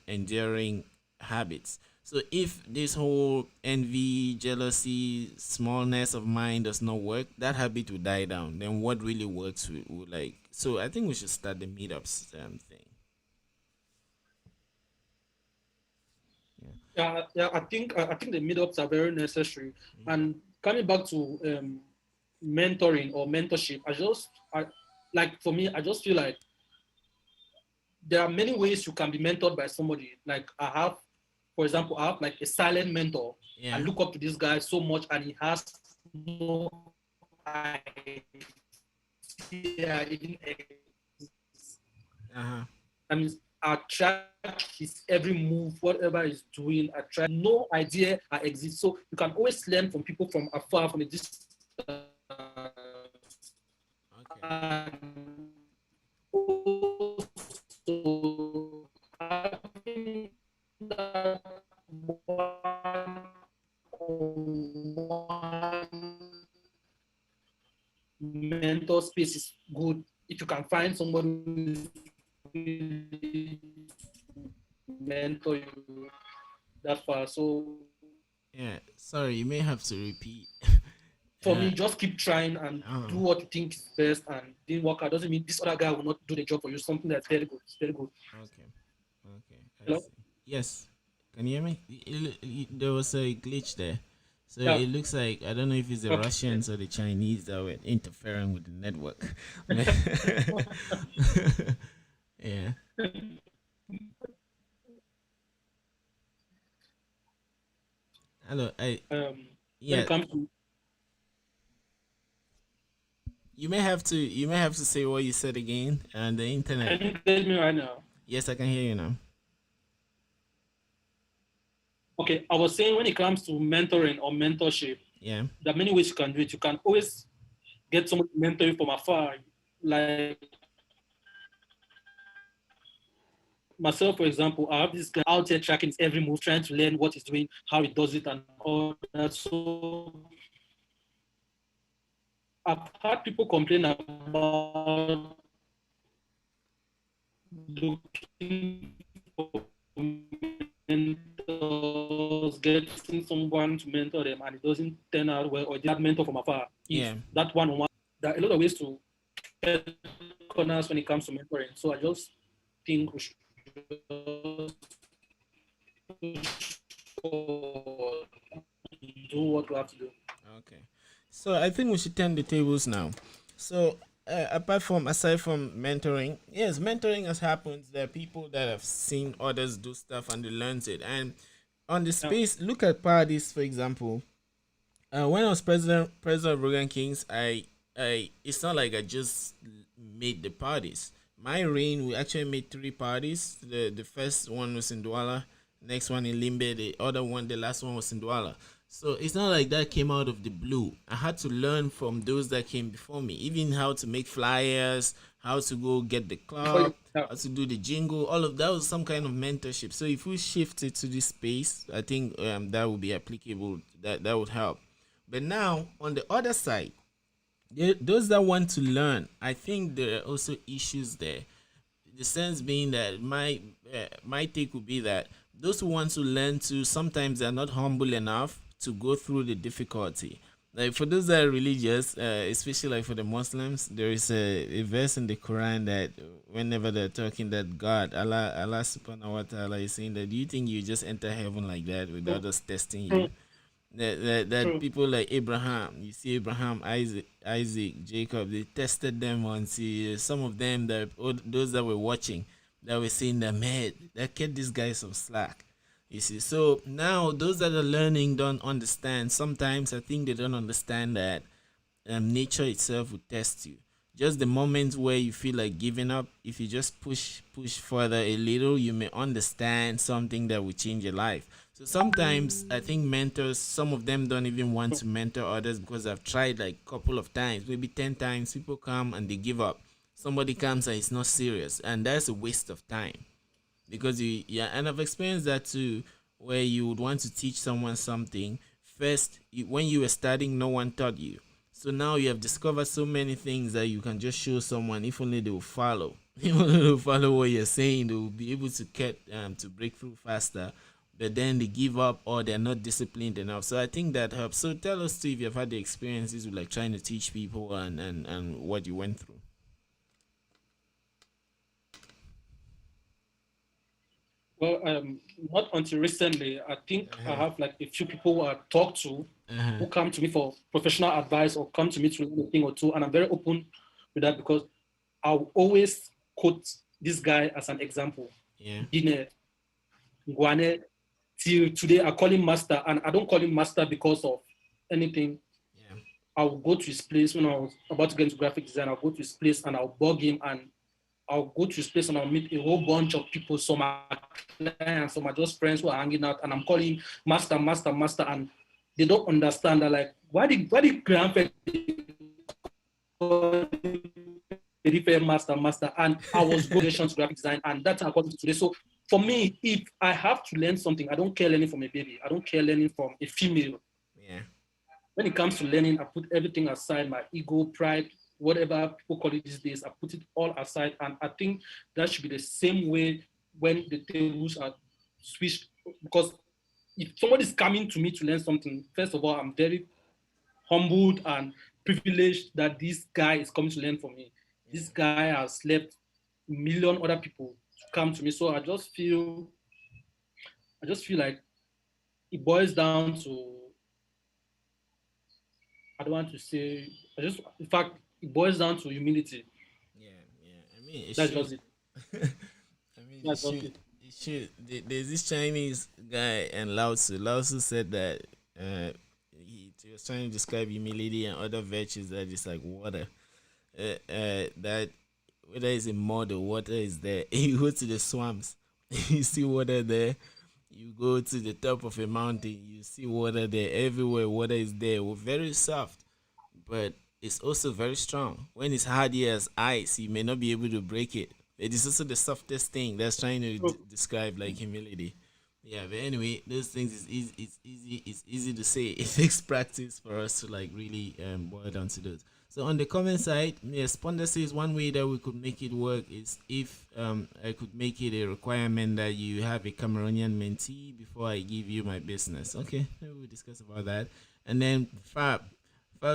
enduring habits. So if this whole envy, jealousy, smallness of mind does not work, that habit will die down. Then what really works will like. So I think we should start the meetups thing. Yeah. Yeah. I think the meetups are very necessary. And coming back to mentoring or mentorship, I like for me, I just feel like there are many ways you can be mentored by somebody. Like I have, for example, I have like a silent mentor. I Yeah. look up to this guy so much, and he has no idea even Uh huh. I mean, I track his every move, whatever he's doing. I try no idea I exist. So you can always learn from people from afar, from a distance. Okay. And also having that one mentor space is good if you can find somebody who is really mentor you that far. So Yeah. Sorry, you may have to repeat. For me, just keep trying and do what you think is best, and didn't work out doesn't mean this other guy will not do the job for you. Something that's very good. It's very good. Okay. Okay. I Hello? see. Yes. Can you hear me? There was a glitch there. So Yeah. it looks like I don't know if it's the Okay. Russians or the Chinese that were interfering with the network. Yeah. Hello. When Yeah. it comes to, You may have to say what you said again. And the internet. can you get me right now? Yes, I can hear you now. Okay, I was saying when it comes to mentoring or mentorship, Yeah. there are many ways you can do it. You can always get someone to mentor you from afar. Like myself, for example, I have this guy out here tracking his every move, trying to learn what he's doing, how he does it, and all that. So I've had people complain about looking for mentors, getting someone to mentor them, and it doesn't turn out well, or that mentor from afar. If Yeah. that one-on-one, there are a lot of ways to cut corners when it comes to mentoring. So I just think we should do what we have to do. Okay. So I think we should turn the tables now. So aside from mentoring, yes, mentoring has happened. There are people that have seen others do stuff and they learned it. And on the Yeah. space, look at parties, for example. When I was president of Rogan Kings, I it's not like I just made the parties. My reign, we actually made three parties. The first one was in Douala, next one in Limbe, the other one, the last one was in Douala. So it's not like that came out of the blue. I had to learn from those that came before me, even how to make flyers, how to go get the Before club, you, yeah. how to do the jingle. All of that was some kind of mentorship. So if we shift it to this space, I think that would be applicable. That would help. But now, on the other side, those that want to learn, I think there are also issues there. The sense being that my take would be that those who want to learn to sometimes are not humble enough to go through the difficulty. Like for those that are religious, especially like for the Muslims, there is a verse in the Quran that whenever they're talking that Allah subhanahu wa ta'ala is saying that, do you think you just enter heaven like that without us testing you? True. That True. people like Abraham, you see Abraham, Isaac, Jacob, they tested them until some of them that those that were watching that were saying that, man, that kept this guy some slack. You see, so now those that are learning don't understand. Sometimes I think they don't understand that nature itself will test you. Just the moment where you feel like giving up, if you just push further a little, you may understand something that will change your life. So sometimes I think mentors, some of them don't even want to mentor others because I've tried like a couple of times, maybe 10 times. People come and they give up. Somebody comes and it's not serious, and that's a waste of time because yeah, and I've experienced that too, where you would want to teach someone something first. When you were studying, no one taught you, so now you have discovered so many things that you can just show someone. If only they will follow, if only they will follow what you're saying, they will be able to get to break through faster. But then they give up or they're not disciplined enough. So I think that helps. So tell us too if you've had the experiences with like trying to teach people and what you went through. Well, not until recently. I think I have like a few people who I talk to Uh-huh. who come to me for professional advice or come to me to learn a thing or two, and I'm very open with that because I'll always quote this guy as an example. Yeah. Dine Guane, till today, I call him master, and I don't call him master because of anything. Yeah. I'll go to his place when I was about to get into graphic design. I'll go to his place and I'll bug him, and I'll go to his place and I'll meet a whole bunch of people. Some are clients, some are just friends who are hanging out, and I'm calling master, master, master, and they don't understand that. Like, why did grandpa master, master? And I was going to graphic design, and that's how I got into today. So for me, if I have to learn something, I don't care learning from a baby. I don't care learning from a female. Yeah. When it comes to learning, I put everything aside, my ego, pride, whatever people call it these days, I put it all aside. And I think that should be the same way when the tables are switched. Because if somebody is coming to me to learn something, first of all, I'm very humbled and privileged that this guy is coming to learn from me. This guy has left a million other people to come to me. So I just feel like it boils down to, I don't want to say, in fact, it boils down to humility. Yeah, yeah. I mean, it That's should. just it. I mean, it That's just should. it. It should. There's this Chinese guy and Lao Tzu. Lao Tzu said that he was trying to describe humility and other virtues that is like water. That whether it's in mud or water is there. You go to the swamps, you see water there. You go to the top of a mountain, you see water there. Everywhere, water is there. Very soft, but it's also very strong. When it's hardy as ice, you may not be able to break it. It is also the softest thing that's trying to describe like humility. Yeah, but anyway, those things is easy. It's easy. It's easy to say. It takes practice for us to like really boil down to those. So on the comment side, yes, Ponda says one way that we could make it work is if I could make it a requirement that you have a Cameroonian mentee before I give you my business. Okay, maybe we'll discuss about that. And then Fab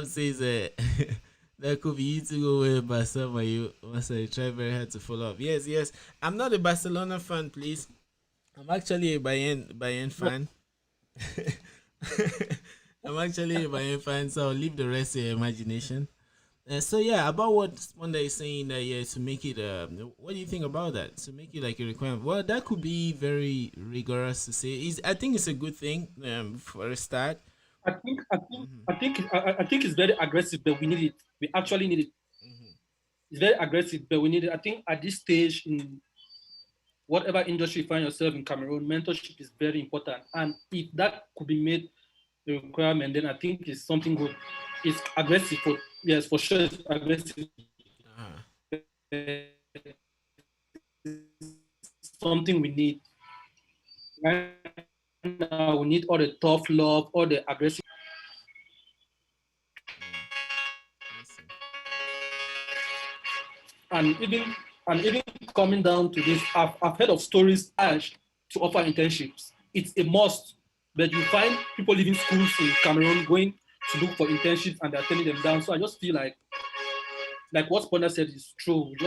says that could be you to go with Barcelona. You must try very hard to follow up. Yes, yes. I'm not a Barcelona fan, please. I'm actually a Bayern fan. I'm actually a Bayern fan, so I'll leave the rest to your imagination. So yeah, about what Sponda is saying that yeah, to make it what do you think about that? To make it like a requirement? Well, that could be very rigorous to say. I think it's a good thing for a start. I think it's very aggressive, but we need it. We actually need it. It's very aggressive, but we need it. I think at this stage in whatever industry you find yourself in Cameroon, mentorship is very important. And if that could be made a requirement, then I think it's something good. It's aggressive for, yes, for sure it's aggressive. Uh-huh. Something we need. Right now we need all the tough love, all the aggressive. And even coming down to this, I've heard of stories to offer internships. It's a must, but you find people leaving schools in Cameroon going to look for internships and they're turning them down. So I just feel like what Sponda said is true. It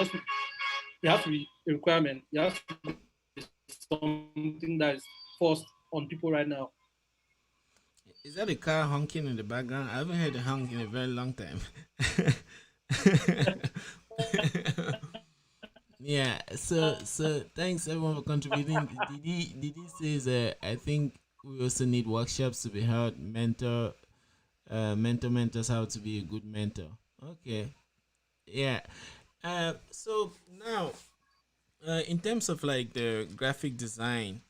has to be a requirement. It has to be something that is forced on people right now. Is that a car honking in the background? I haven't heard a honk in a very long time. Yeah, so thanks everyone for contributing. Did he says I think we also need workshops to be held, mentors how to be a good mentor. Okay. Yeah. So now in terms of like the graphic design,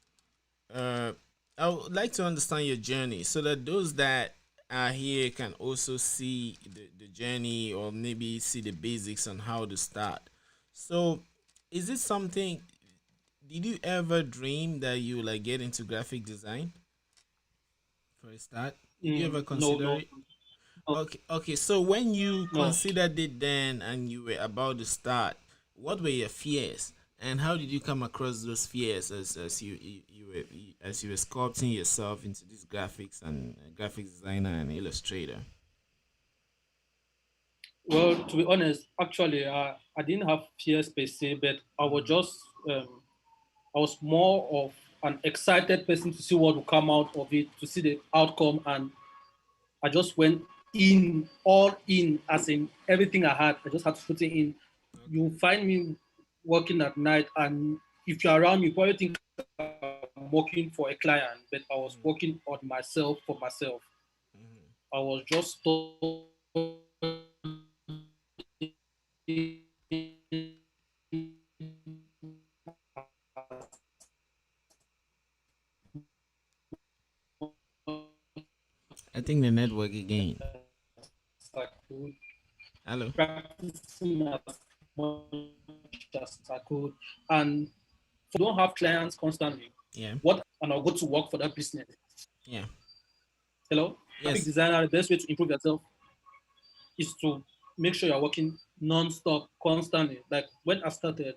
uh I would like to understand your journey so that those that are here can also see the journey or maybe see the basics on how to start. So is it something, did you ever dream that you like get into graphic design for a start? Did you ever No, consider no, it? Okay. So when you no. considered it then and you were about to start, what were your fears? And how did you come across those fears as you were sculpting yourself into this graphics and graphics designer and illustrator? Well, to be honest, actually, I didn't have fears per se, but I was just, I was more of an excited person to see what will come out of it, to see the outcome, and I just went in, all in, as in everything I had. I just had to put it in. Okay. You find me working at night, and if you're around me, you probably think I'm working for a client, but I was working on myself for myself. I was just I think the network again. I could, Hello. practicing as much as I could. And if I don't have clients constantly, Yeah. and I'll go to work for that business. Yeah. Hello? Graphic Yes. designer, the best way to improve yourself is to make sure you're working non-stop, constantly. Like when I started,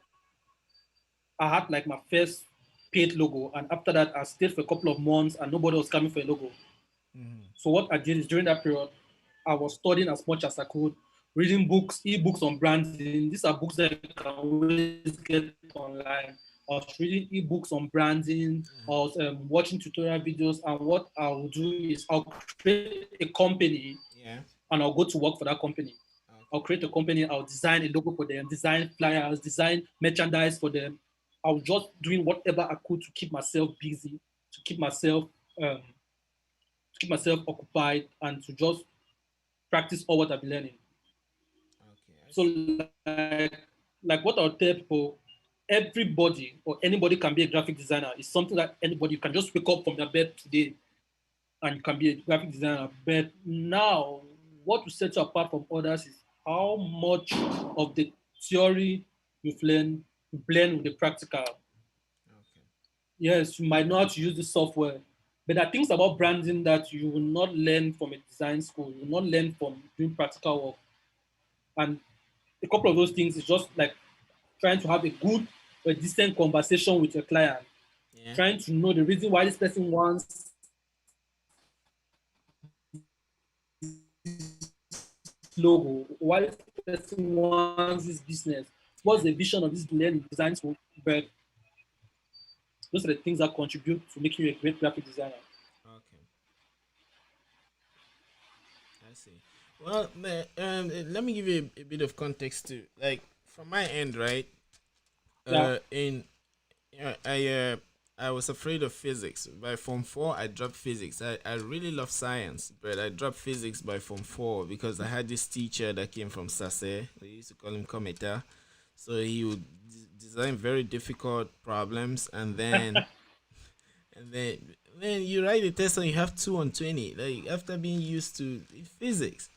I had like my first paid logo, and after that, I stayed for a couple of months, and nobody was coming for a logo. So what I did is during that period, I was studying as much as I could, reading books, e-books on branding. These are books that you can always get online. I was reading e-books on branding. I was watching tutorial videos. And what I'll do is I'll create a company and I'll go Yeah. to work for that company. I'll create a Okay. company. I'll design a logo for them, design flyers, design merchandise for them. I was just doing whatever I could to keep myself busy, to keep myself um, occupied, and to just practice all what I've been learning. Okay. I So see. like what I'll tell people, everybody or anybody can be a graphic designer. It's something that anybody, you can just wake up from your bed today and you can be a graphic designer. But now, what will set you apart from others is how much of the theory you've learned you blend with the practical. Okay. Yes, you might know how to use the software, but there are things about branding that you will not learn from a design school. You will not learn from doing practical work. And a couple of those things is just like trying to have a good, a decent conversation with your client, Yeah. trying to know the reason why this person wants this logo, why this person wants this business, what's the vision of this design school. But Yeah. those are the things that contribute to making you a great graphic designer. Okay. I see. Well, let me give you a bit of context too. Like from my end, right? In I I was afraid of physics. By Form 4, I dropped physics. I really love science, but I dropped physics by Form 4 because I had this teacher that came from Sase. We used to call him Kometa. So he would design very difficult problems, and then you write a test and you have 2 on 20. Like after being used to physics,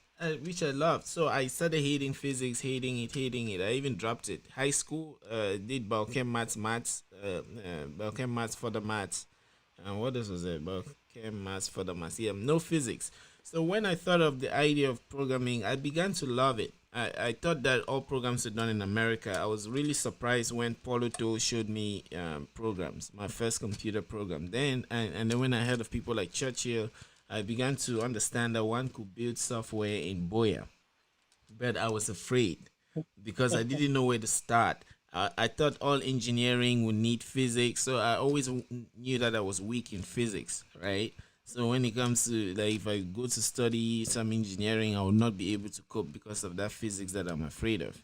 which I loved, so I started hating physics, hating it. I even dropped it. High school, did Balchem Balchem maths for the maths, and what else was it? Balchem maths for the maths. Yeah, no physics. So when I thought of the idea of programming, I began to love it. I thought that all programs were done in America. I was really surprised when Paulo To showed me programs, my first computer program. And then when I heard of people like Churchill, I began to understand that one could build software in Boya, but I was afraid because I didn't know where to start. I thought all engineering would need physics, so I always knew that I was weak in physics, right? So when it comes to like if I go to study some engineering, I will not be able to cope because of that physics that I'm afraid of.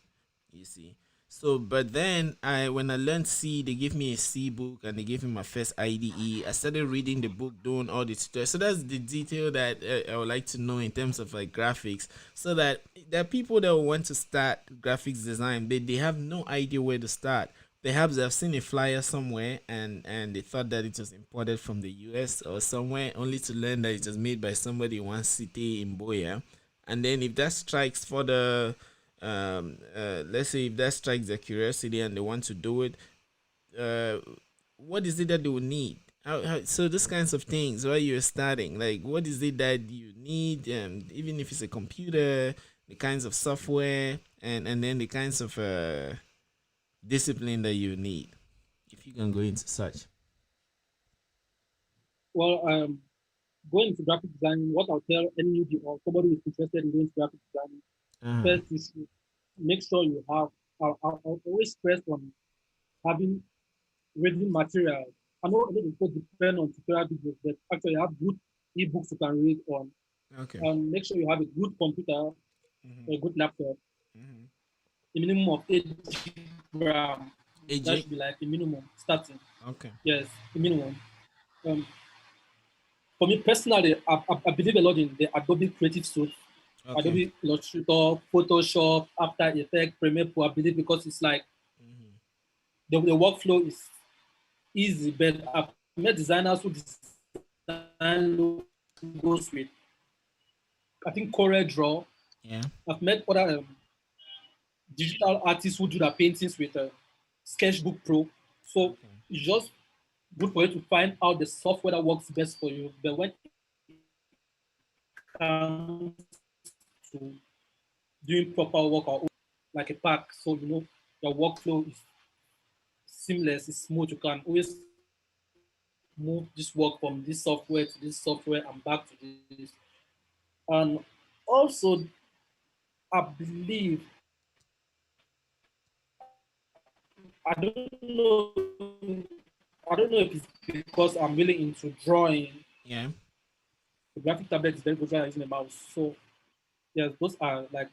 You see. So, but then I when I learned C, they gave me a C book and they gave me my first IDE. I started reading the book, doing all the tutorials. So that's the detail that I would like to know in terms of like graphics, so that there are people that will want to start graphics design, but they have no idea where to start. Perhaps they've seen a flyer somewhere and they thought that it was imported from the US or somewhere, only to learn that it was made by somebody in one city in Boya. And then if that strikes for the let's say if that strikes their curiosity and they want to do it, uh, what is it that they will need? So those kinds of things while you're starting, like what is it that you need? Even if it's a computer, the kinds of software, and then the kinds of discipline that you need. If you can go into such. Well, going into graphic design, what I'll tell any newbie or somebody who's interested in going into graphic design, Uh-huh. first is make sure you have, I'll always stress on having reading material. I know people depend on tutorial videos, but actually have good ebooks you can read on. Okay. And make sure you have a good computer, Mm-hmm. a good laptop, Mm-hmm. a minimum of 8 GB RAM. That AJ. should be like a minimum starting. Okay. Yes, a minimum. Um, for me personally, I believe a lot in the Adobe Creative Suite, Okay. Adobe Illustrator, Photoshop, After Effects, Premiere Pro. I believe because it's like Mm-hmm. the workflow is easy, but I've met designers who design logos with, I think, Corel Draw. I've met other Yeah. digital artists who do their paintings with Sketchbook Pro. So Okay. it's just good for you to find out the software that works best for you. But when it comes to doing proper work or like a pack, so you know your workflow is seamless, it's smooth. You can always move this work from this software to this software and back to this. And Also, I believe, I don't know, I don't know if it's because I'm really into drawing. Yeah. The graphic tablet is very good for using a mouse. So yes, those are like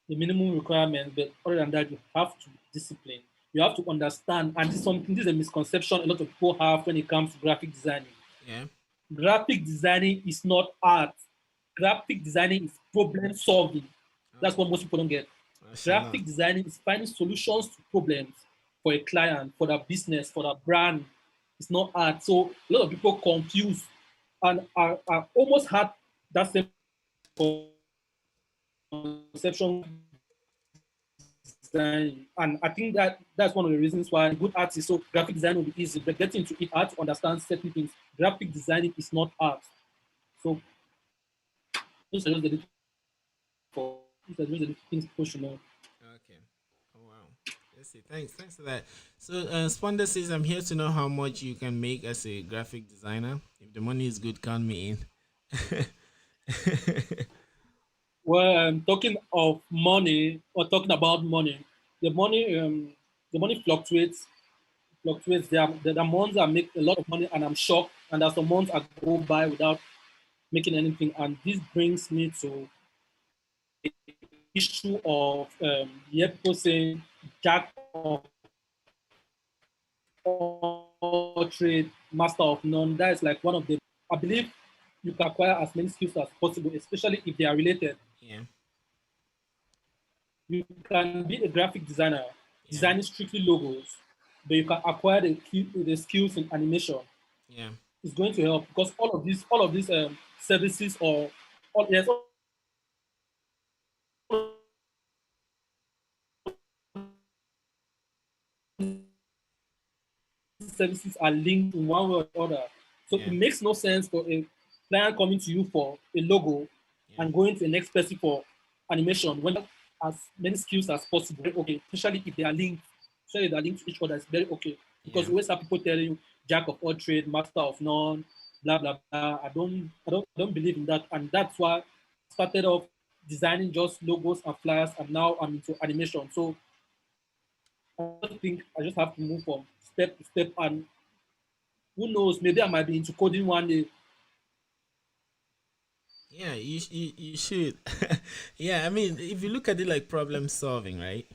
the minimum requirements. But other than that, you have to discipline. You have to understand, and this is a misconception a lot of people have when it comes to graphic designing. Yeah. Graphic designing is not art. Graphic designing is problem solving. That's what Okay. most people don't get. Mashallah. Graphic designing is finding solutions to problems for a client, for their business, for their brand. It's not art. So a lot of people confuse and are almost had that same conception design. And I think that's one of the reasons why good art is so graphic design will be easy, but getting into it hard to understand certain things. Graphic designing is not art. So those are just the those are just the things people should know. Okay. Oh wow. Let's see. Thanks for that. So Sponda says I'm here to know how much you can make as a graphic designer. If the money is good, count me in. Well, talking of money or talking about money, the money the money fluctuates. There are months I make a lot of money and I'm shocked, and there are some months I go by without making anything. And this brings me to issue of yeah, people saying jack of all trade, master of none. That is like one of the I believe you can acquire as many skills as possible, especially if they are related. Yeah. You can be a graphic designer Yeah. designing strictly logos, but you can acquire the skills in animation. Yeah. It's going to help because all of these services or all, yes, all services are linked in one way or other. So it Yeah. makes no sense for a client coming to you for a logo Yeah. and going to the next person for animation when as many skills as possible. Okay, especially if they are linked to each other, it's very okay. Because Yeah. you always have people telling you jack of all trade, master of none, blah blah blah. I don't believe in that, and that's why I started off designing just logos and flyers, and now I'm into animation. So I just think I just have to move from step to step, and who knows, maybe I might be into coding one day. Yeah, you should. Yeah, I mean, if you look at it like problem solving, right?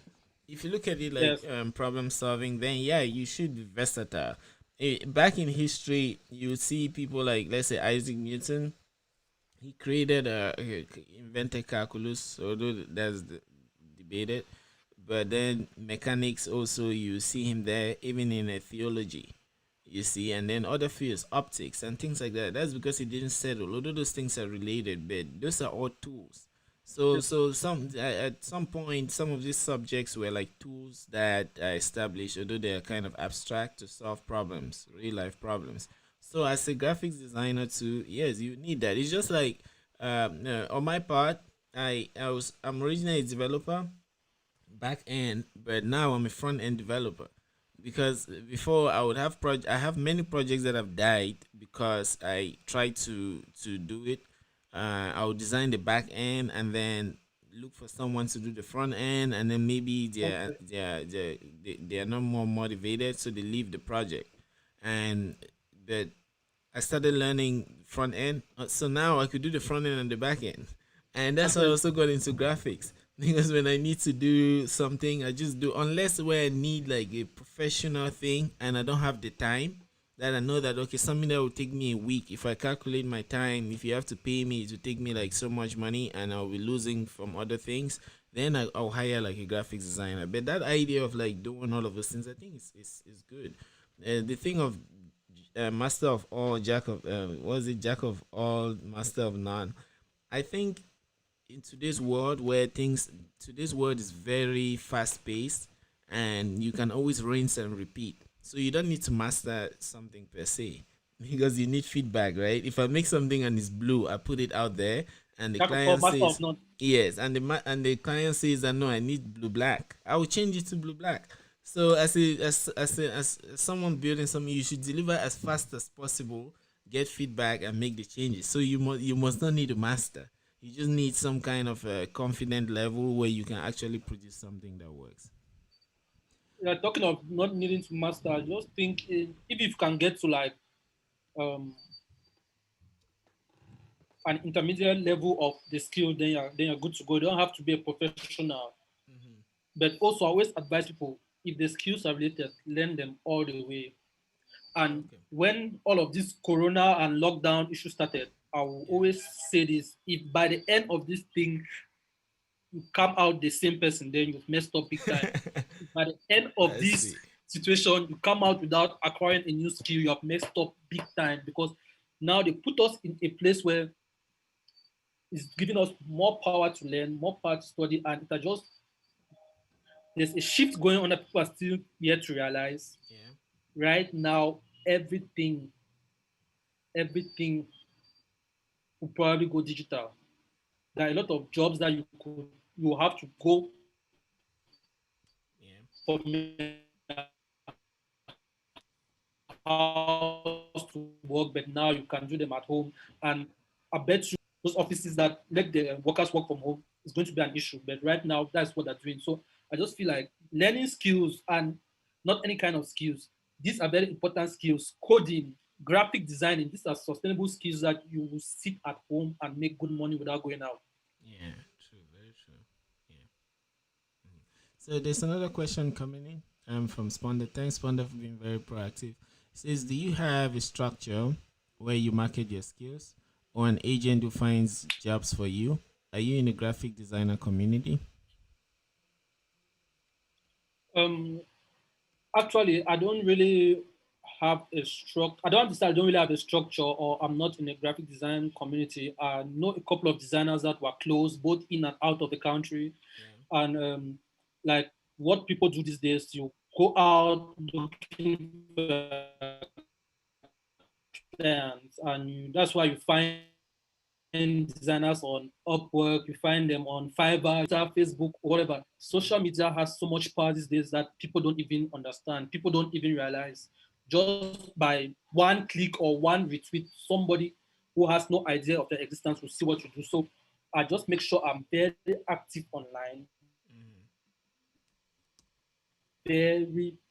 If you look at it like Yes. problem solving, then yeah, you should be versatile. Back in history, you would see people like, let's say, Isaac Newton. He created invented calculus, although that's debated. But then mechanics also, you see him there, even in a theology, you see, and then other fields, optics and things like that. That's because he didn't settle. Although those things are related, but those are all tools. So some at some point, some of these subjects were like tools that are established, although they are kind of abstract to solve problems, real life problems. So as a graphics designer too, yes, you need that. It's just like no, on my part, I'm originally a developer back end, but now I'm a front end developer because before I have many projects that have died because I tried to do it. I would design the back end and then look for someone to do the front end, and then maybe Okay. they are not more motivated, so they leave the project. And but I started learning front end, so now I could do the front end and the back end, and that's how I Okay. also got into graphics. Because when I need to do something, I just do, unless where I need like a professional thing and I don't have the time. That I know that okay, something that will take me a week. If I calculate my time, if you have to pay me, it will take me like so much money, and I'll be losing from other things. Then I'll hire like a graphics designer. But that idea of like doing all of those things, I think is good. The thing of master of all, jack of was it jack of all, master of none. I think in today's world where things today's world is very fast paced and you can always rinse and repeat. So you don't need to master something per se because you need feedback, right? If I make something and it's blue, I put it out there and the Jack of all, client master of says none. yes, and the client says that no, I need blue black. I will change it to blue black. So as someone building something, you should deliver as fast as possible, get feedback and make the changes. So you must not need to master. You just need some kind of a confident level where you can actually produce something that works. Yeah, talking of not needing to master, I just think if you can get to like um, an intermediate level of the skill, then you're good to go. You don't have to be a professional. Hmm. But also, I always advise people if the skills are related, learn them all the way. And Okay. when all of this corona and lockdown issue started, I will Yeah. always say this: if by the end of this thing you come out the same person, then you've messed up big time. If by the end of I this see. situation you come out without acquiring a new skill, you have messed up big time because now they put us in a place where it's giving us more power to learn, more power to study, and it are just there's a shift going on that people are still yet to realize. Yeah. Right now, everything will probably go digital. There are a lot of jobs that you have to go Yeah. from your house to work, but now you can do them at home. And I bet you those offices that let the workers work from home is going to be an issue. But right now, that's what they're doing. So I just feel like learning skills and not any kind of skills. These are very important skills. Coding, graphic designing, these are sustainable skills that you will sit at home and make good money without going out. Yeah. True. Very true. Yeah. So there's another question coming in from Sponda. Thanks, Sponda, for being very proactive. It says, do you have a structure where you market your skills or an agent who finds jobs for you? Are you in the graphic designer community? Um, Actually, I don't really have a structure. I don't understand. I don't really have a structure, or I'm not in a graphic design community. I know a couple of designers that were close, both in and out of the country, Yeah. and like what people do these days, you go out looking for clients, and that's why you find designers on Upwork, you find them on Fiverr, you find them on Twitter, Facebook, whatever. Social media has so much power these days that people don't even understand, people don't even realize. Just by one click or one retweet, somebody who has no idea of their existence will see what you do. So I just make sure I'm very active online, Mm-hmm.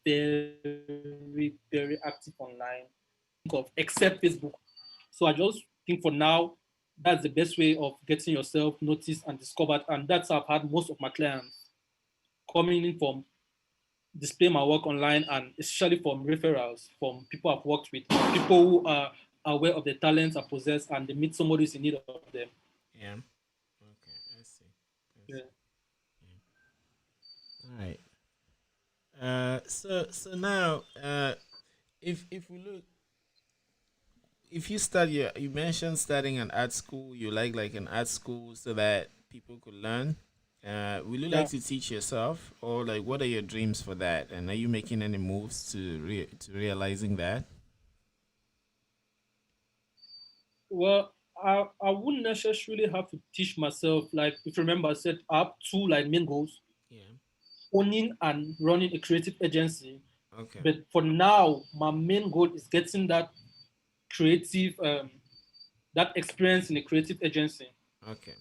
very, very active online. Think of except Facebook. So I just think for now, that's the best way of getting yourself noticed and discovered. And that's how I've had most of my clients coming in from display my work online and especially from referrals from people I've worked with, people who are aware of the talents I possess and they meet somebody who's in need of them. Yeah. Okay. I see. I Yeah. see. Yeah. All right. So now, if we look, if you study, you mentioned studying an art school. You like an art school so that people could learn. Will you like Yeah. to teach yourself, or like what are your dreams for that? And are you making any moves to realizing that? Well, I wouldn't necessarily have to teach myself. Like, if you remember, I said I have two like main goals: Yeah. owning and running a creative agency. Okay. But for now, my main goal is getting that creative, that experience in a creative agency. Okay.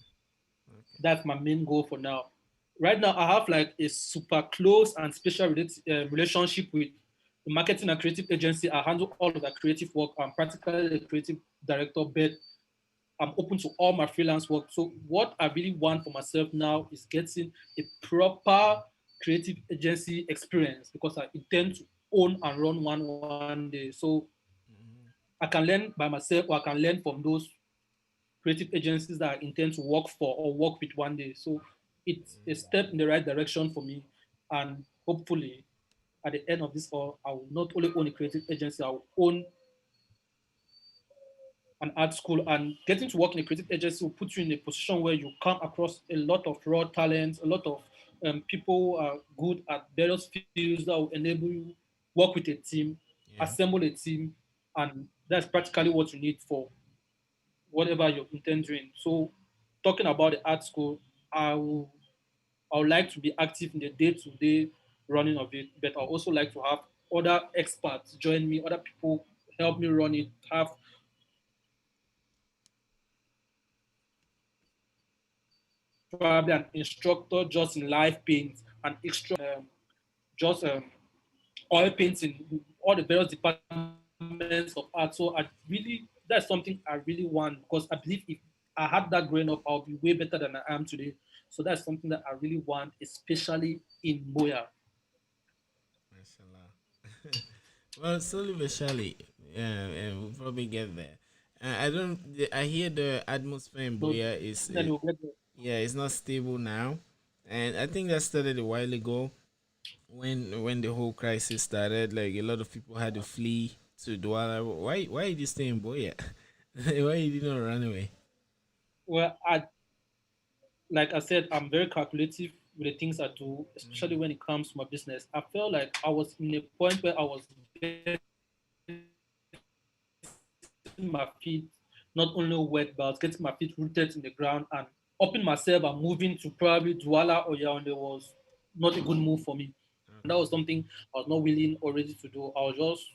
Okay. That's my main goal for now. Right now, I have like a super close and special relationship with the marketing and creative agency. I handle all of the creative work. I'm practically the creative director, but I'm open to all my freelance work. So what I really want for myself now is getting a proper creative agency experience because I intend to own and run one day. So Mm-hmm. I can learn by myself or I can learn from those creative agencies that I intend to work for or work with one day. So it's a step in the right direction for me. And hopefully at the end of this all, I will not only own a creative agency, I will own an art school, and getting to work in a creative agency will put you in a position where you come across a lot of raw talents, a lot of people who are good at various fields that will enable you work with a team, Yeah. assemble a team, and that's practically what you need for whatever you intend doing. So, talking about the art school, I will, I would like to be active in the day-to-day running of it, but I also like to have other experts join me, other people help me run it, have probably an instructor just in live paint, an extra just oil painting, all the various departments of art. So I really, that's something I really want because I believe if I had that growing up, I'll be way better than I am today. So that's something that I really want, especially in Moya. Mashallah. Well, slowly but surely, yeah, we'll probably get there. I don't. I hear the atmosphere in So Boya is, then we'll get there. yeah, it's not stable now, and I think that started a while ago when the whole crisis started. Like a lot of people had to flee to Douala. Why did you stay in Boya? Why you did not run away? Well, like I said, I'm very calculative with the things I do, especially when it comes to my business. I felt like I was in a point where I was getting my feet not only wet, but I was getting my feet rooted in the ground and upping myself and moving to probably Douala or Yaoundé was not a good move for me. And that Okay. was something I was not willing or ready to do. I was just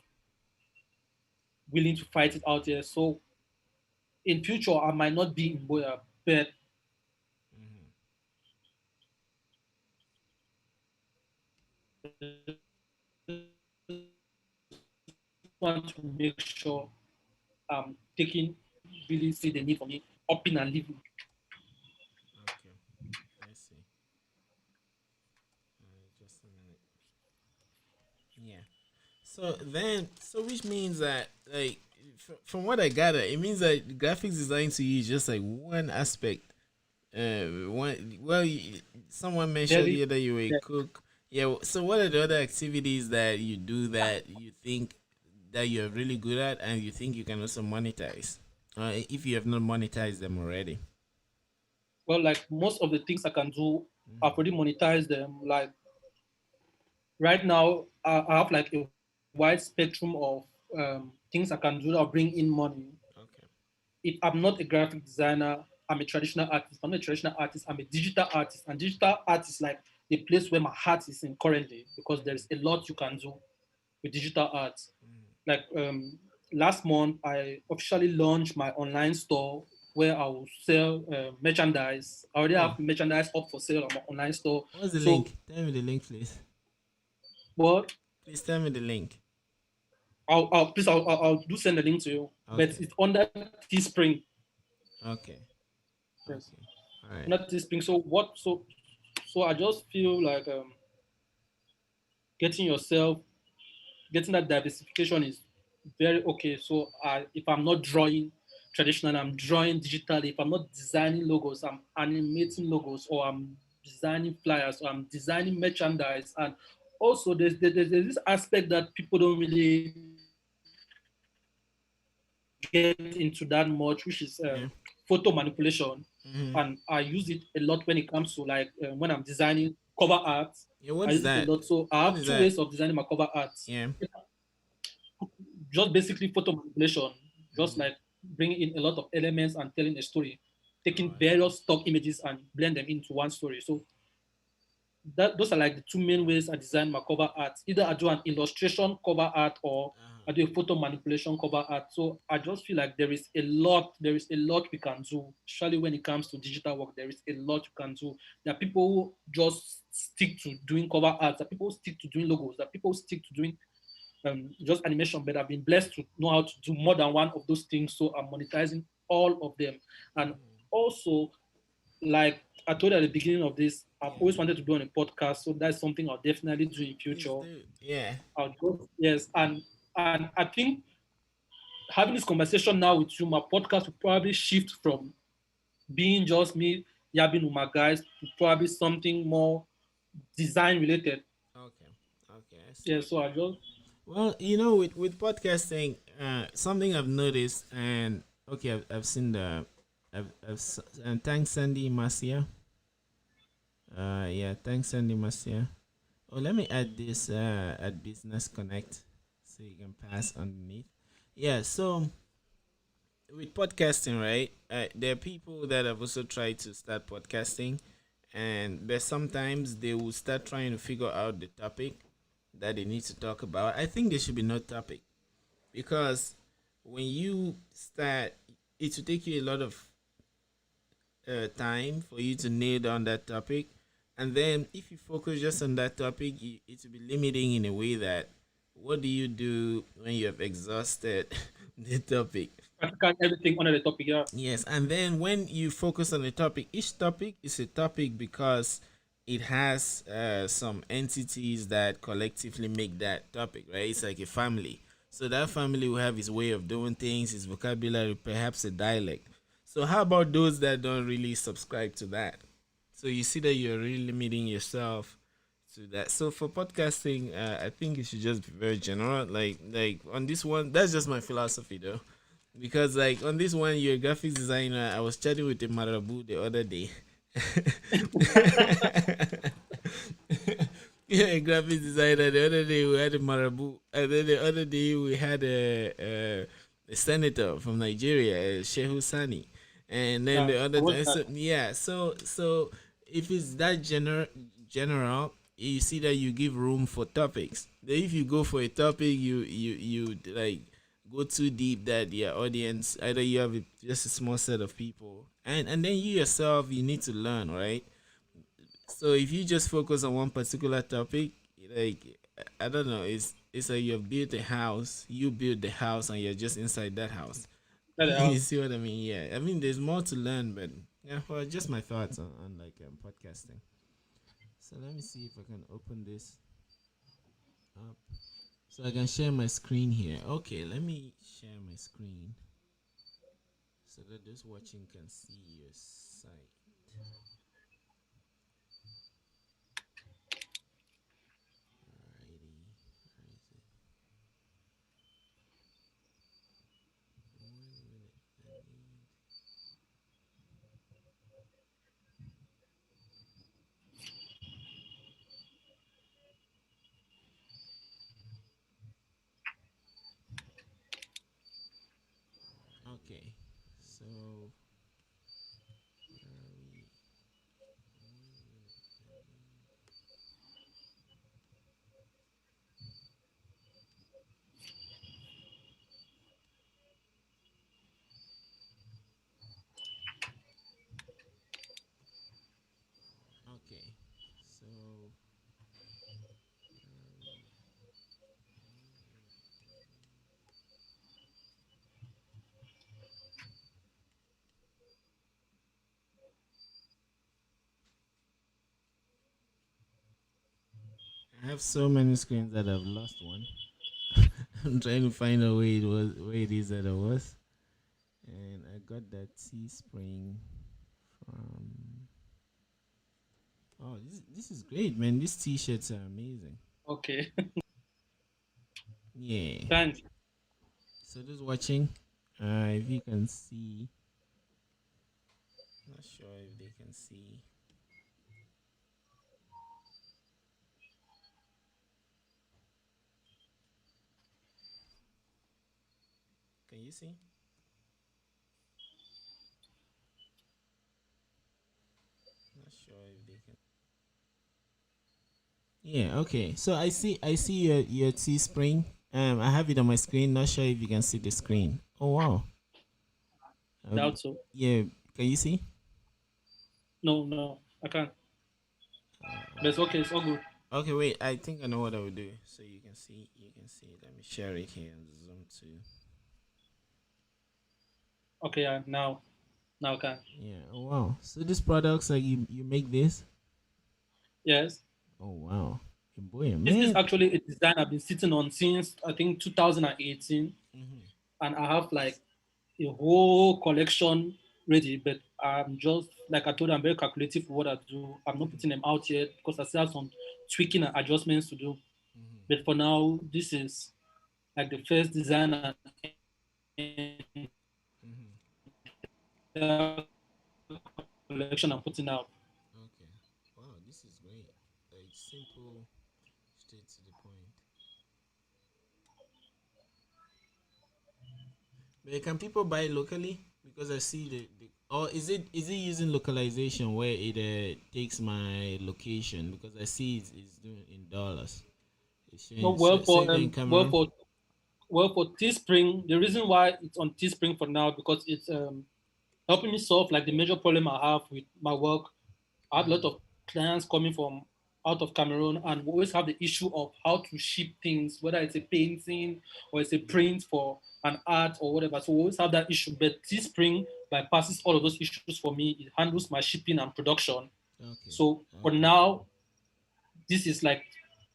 willing to fight it out here. So in future, I might not be in Boya, but Hmm. want to make sure I'm taking really see the need for me upping and living. Okay. I see. Just a minute. Yeah. So which means that like from what I gather, it means that graphics design to you is just like one aspect. One well, someone mentioned Very here that you were a yeah. cook. Yeah. So what are the other activities that you do that you think that you're really good at and you think you can also monetize? If you have not monetized them already. Well, like most of the things I can do, I've Hmm. already monetized them. Like right now, I have like a wide spectrum of things I can do that bring in money. Okay. If I'm not a graphic designer, I'm a traditional artist. If I'm not a traditional artist, I'm a digital artist. And digital art is like the place where my heart is in currently because there is a lot you can do with digital art. Hmm. Like last month, I officially launched my online store where I will sell merchandise. I already Oh, have merchandise up for sale on my online store. what's the So, link? Tell me the link, please. but Please tell me the link. I'll do send the link to you. But Okay. it's under Teespring. Okay. Yes, Okay. All right. under Teespring. So what? So I just feel like getting yourself getting that diversification is very okay. So if I'm not drawing traditional, I'm drawing digitally. If I'm not designing logos, I'm animating logos, or I'm designing flyers, or I'm designing merchandise. And also, there's this aspect that people don't really get into that much, which is Yeah. photo manipulation. Mm-hmm. And I use it a lot when it comes to like when I'm designing cover art. Yeah. What I is use it a that? lot. So I What have is two that? ways of designing my cover art. Yeah. Just basically photo manipulation, just Mm-hmm. like bringing in a lot of elements and telling a story, taking Oh, I see. various stock images and blend them into one story. So those are like the two main ways I design my cover art. Either I do an illustration cover art or I Uh-huh. do a photo manipulation cover art. So I just feel like there is a lot we can do, especially when it comes to digital work. There is a lot you can do. There are people who just stick to doing cover art. There are people who stick to doing logos. There are people who stick to doing just animation, but I've been blessed to know how to do more than one of those things. So I'm monetizing all of them. And Mm. also, like I told you at the beginning of this, I've Yeah. always wanted to do on a podcast. So that's something I'll definitely do in Please future. do. Yeah. I'll go, yes. And I think having this conversation now with you, my podcast will probably shift from being just me yabbing with my guys to probably something more design related. Okay. Okay. I see. Yeah, so I just Well, with podcasting, something I've noticed, and okay, I've seen and thanks Sandy Marcia. Yeah, thanks Sandy Marcia. Oh, let me add this at Business Connect so you can pass underneath. Yeah, so with podcasting, right? There are people that have also tried to start podcasting, and but sometimes they will start trying to figure out the topic that they need to talk about. I think there should be no topic because when you start, it will take you a lot of time for you to nail down that topic. And then if you focus just on that topic, it will be limiting in a way that what do you do when you have exhausted the topic? Practical everything under the topic. Yeah. Yes, and then when you focus on a topic, each topic is a topic because it has some entities that collectively make that topic, right? It's like a family. So that family will have its way of doing things, its vocabulary, perhaps a dialect. So how about those that don't really subscribe to that? So you see that you're really limiting yourself to that. So for podcasting, I think it should just be very general. Like on this one, that's just my philosophy though, because like on this one, you're a graphics designer. I was chatting with the Marabu the other day. Yeah, a graphics designer. The other day we had a Marabu, and then the other day we had a senator from Nigeria, Shehu Sani, and then Yeah. the other What's time, that? so, yeah. So if it's that general, you see that you give room for topics. Then if you go for a topic, you like go too deep that your audience either you have just a small set of people, and then you yourself you need to learn, right? So if you just focus on one particular topic, like I don't know, it's like you've built a house, you build the house, and you're just inside that house. Let it You out. see what I mean? Yeah, I mean there's more to learn, but yeah, well, just my thoughts on like podcasting. So let me see if I can open this up so I can share my screen here. Okay, let me share my screen so that those watching can see your site. Alrighty, where is it? 1 minute. I need. Okay, so where are we? 1 minute. I need. Okay, so where are we? 1 minute. I need. I have so many screens that I've lost one. I'm trying to find out where it is that I was, and I got that Teespring from. Oh, this is great, man. These t-shirts are amazing. Okay. Yeah. Thanks. So those watching, if you can see, not sure if they can see. Can you see? Not sure if they can. Yeah. Okay. So I see your Teespring. I have it on my screen. Not sure if you can see the screen. Oh wow. Doubt so. Yeah. Can you see? No, no, I can't. But it's Uh, okay. It's all good. okay. Wait. I think I know what I will do. So you can see. You can see. Let me share it here and zoom to. Okay. Yeah. Now I can. Yeah. Oh wow. So these products, like you make this. Yes. Oh wow. Hey, boy, This is man. actually a design I've been sitting on since I think 2018, Hmm. and I have like a whole collection ready. But I'm just like I told you, I'm very calculative for what I do. I'm not putting them out yet because I still have some tweaking and adjustments to do. Hmm. But for now, this is like the first design and Hmm. collection I'm putting out. Okay. Wow, this is great. Like simple, straight to the point. But can people buy locally? Because I see the or is it using localization where it takes my location? Because I see it's doing in dollars. It's No, showing so you're in Cameroon. well for Teespring, the reason why it's on Teespring for now because it's helping me solve like the major problem I have with my work. I have a lot of clients coming from out of Cameroon, and we always have the issue of how to ship things, whether it's a painting or it's a print for an art or whatever. So we always have that issue. But this spring bypasses all of those issues for me. It handles my shipping and production. Okay. So for Okay. now, this is like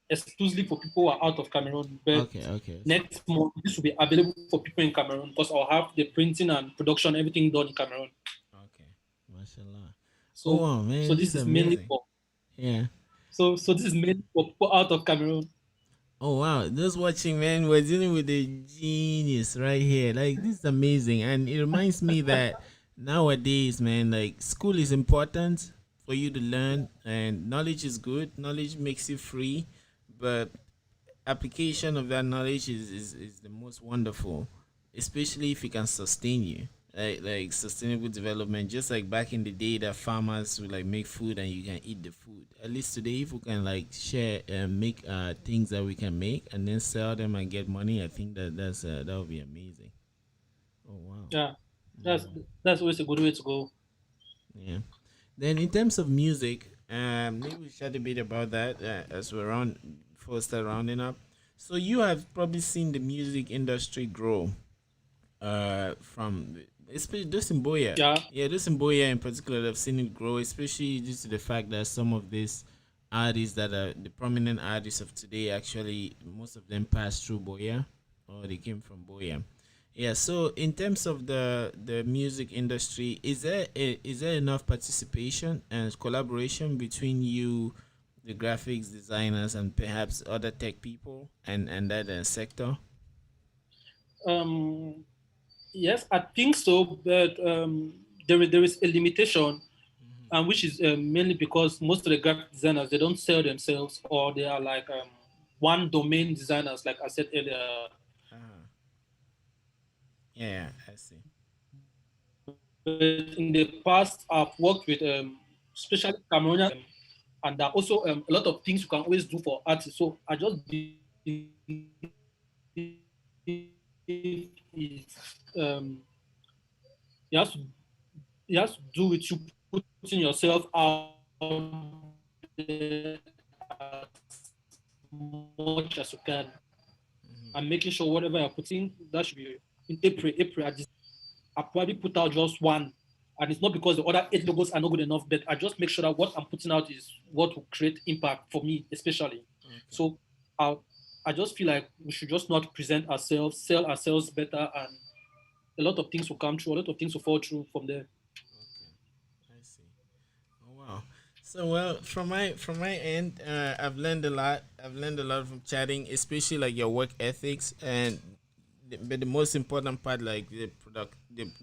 exclusively for people who are out of Cameroon. But Okay. Okay. next month, this will be available for people in Cameroon because I'll have the printing and production, everything done in Cameroon. Okay. Mashallah. Oh So, wow, so man, this this is is mainly amazing. for Yeah. so this is mainly for people out of Cameroon. Oh wow, just watching, man, we're dealing with a genius right here. Like this is amazing, and it reminds me that nowadays, man, like school is important for you to learn, and knowledge is good. Knowledge makes you free, but application of that knowledge is the most wonderful, especially if it can sustain you. Like sustainable development, just like back in the day that farmers would like make food and you can eat the food. At least today, if we can like share and make things that we can make and then sell them and get money, I think that would be amazing. Oh wow. Yeah, that's Mm, that's always a good way to go. yeah. Then in terms of music, maybe we chat a bit about that as we're on before we start rounding up. So you have probably seen the music industry grow from especially this in Boya. Yeah. Yeah, this in Boya in particular, I've seen it grow, especially due to the fact that some of these artists that are the prominent artists of today actually most of them passed through Boya or they came from Boya. Yeah, so in terms of the music industry, is there enough participation and collaboration between you, the graphics designers, and perhaps other tech people and that sector? Um, yes, I think so, but there is a limitation, Hmm. and which is mainly because most of the graphic designers they don't sell themselves or they are like one domain designers, like I said earlier. Uh-huh. Yeah, I see. But in the past, I've worked with especially Cameroonian, and there are also a lot of things you can always do for artists. So I just believe it's it has to it has to do with you putting yourself out there as much as you can Hmm. and making sure whatever you're putting that should be in April at this. I probably put out just one. And it's not because the other eight logos are not good enough, but I just make sure that what I'm putting out is what will create impact for me, especially. Okay. So I, I just feel like we should just not present ourselves, sell ourselves better, and a lot of things will come true, a lot of things will fall through from there. Okay. I see. Oh wow. So well, from my end, I've learned a lot. I've learned a lot from chatting, especially like your work ethics and but the most important part, like the product,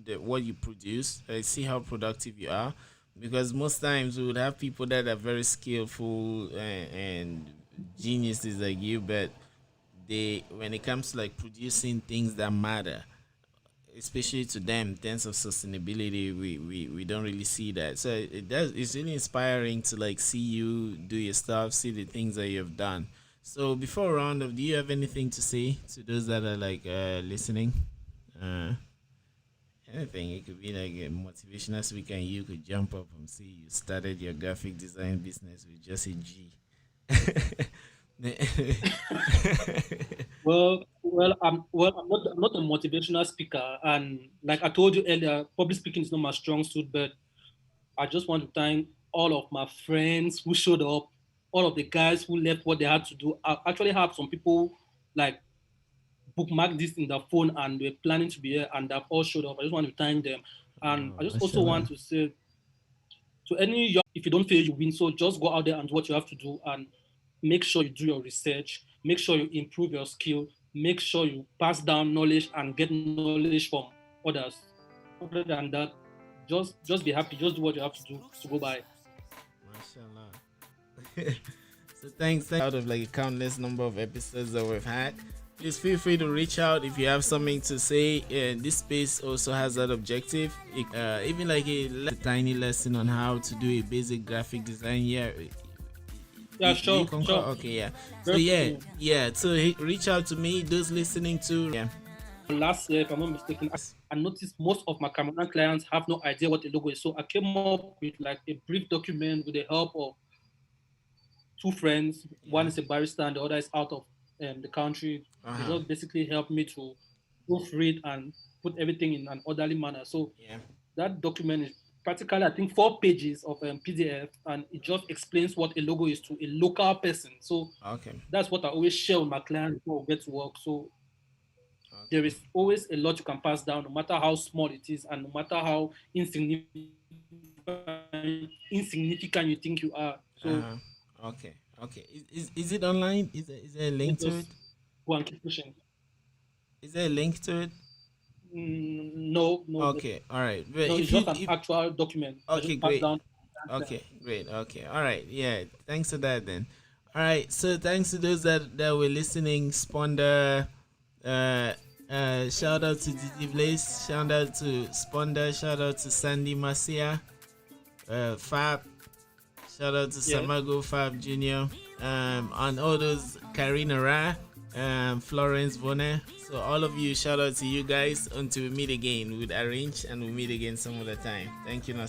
the what you produce. I see how productive you are, because most times we would have people that are very skillful and geniuses like you, but they when it comes to like producing things that matter, especially to them in terms of sustainability, we don't really see that. So it's really inspiring to like see you do your stuff, see the things that you've done. So before round up, do you have anything to say to those that are like listening? uh Anything. It could be like a motivational speaker and you could jump up and see you started your graphic design business with just a G. I'm not a motivational speaker, and like I told you earlier, public speaking is not my strong suit. But I just want to thank all of my friends who showed up, all of the guys who left what they had to do. I actually have some people like bookmark this in their phone and they're planning to be here and they've all showed up. I just want to thank them. And Oh, I just also want mashallah. to say to any young, if you don't fail, you win. So just go out there and do what you have to do and make sure you do your research, make sure you improve your skill, make sure you pass down knowledge and get knowledge from others. Other than that, just be happy, just do what you have to do to go by. Mashallah. So thanks out of like a countless number of episodes that we've had. Please feel free to reach out if you have something to say. And this space also has that objective. Even like a tiny lesson on how to do a basic graphic design. Yeah, Yeah, do you sure, concur? sure. Okay, yeah. So Very yeah, cool. yeah. So reach out to me. Those listening to yeah. Last year, if I'm not mistaken, I noticed most of my Cameroonian clients have no idea what a logo is. So I came up with like a brief document with the help of two friends. One Yeah. is a barrister and the other is out of the country. They Uh-huh. just basically helped me to proofread and put everything in an orderly manner. So Yeah. that document is practically, I think, 4 pages of PDF, and it just explains what a logo is to a local person. So Okay. that's what I always share with my clients before we get to work. So there Okay. is always a lot you can pass down, no matter how small it is, and no matter how insignificant you think you are. So Uh-huh. Okay. Okay. Is it online? Is there a let's link to it? just go and keep pushing. Is there a link to it? No, no, Okay. All right. But no. It's if you just an if actual document that okay, just passed great. down. Okay, great. Okay. All right. Yeah. Thanks for that then. All right. So thanks to those that were listening. Sponda, uh, shout out to Didi Blaze. Shout out to Sponda. Shout out to Sandy Masia. Fab. Shout out to Yeah. Samago Fab Jr. And all those Karina Ra, Florence Bonner. So all of you, shout out to you guys. Until we meet again, we'll arrange and we'll meet again some other time. Thank you, Nusta.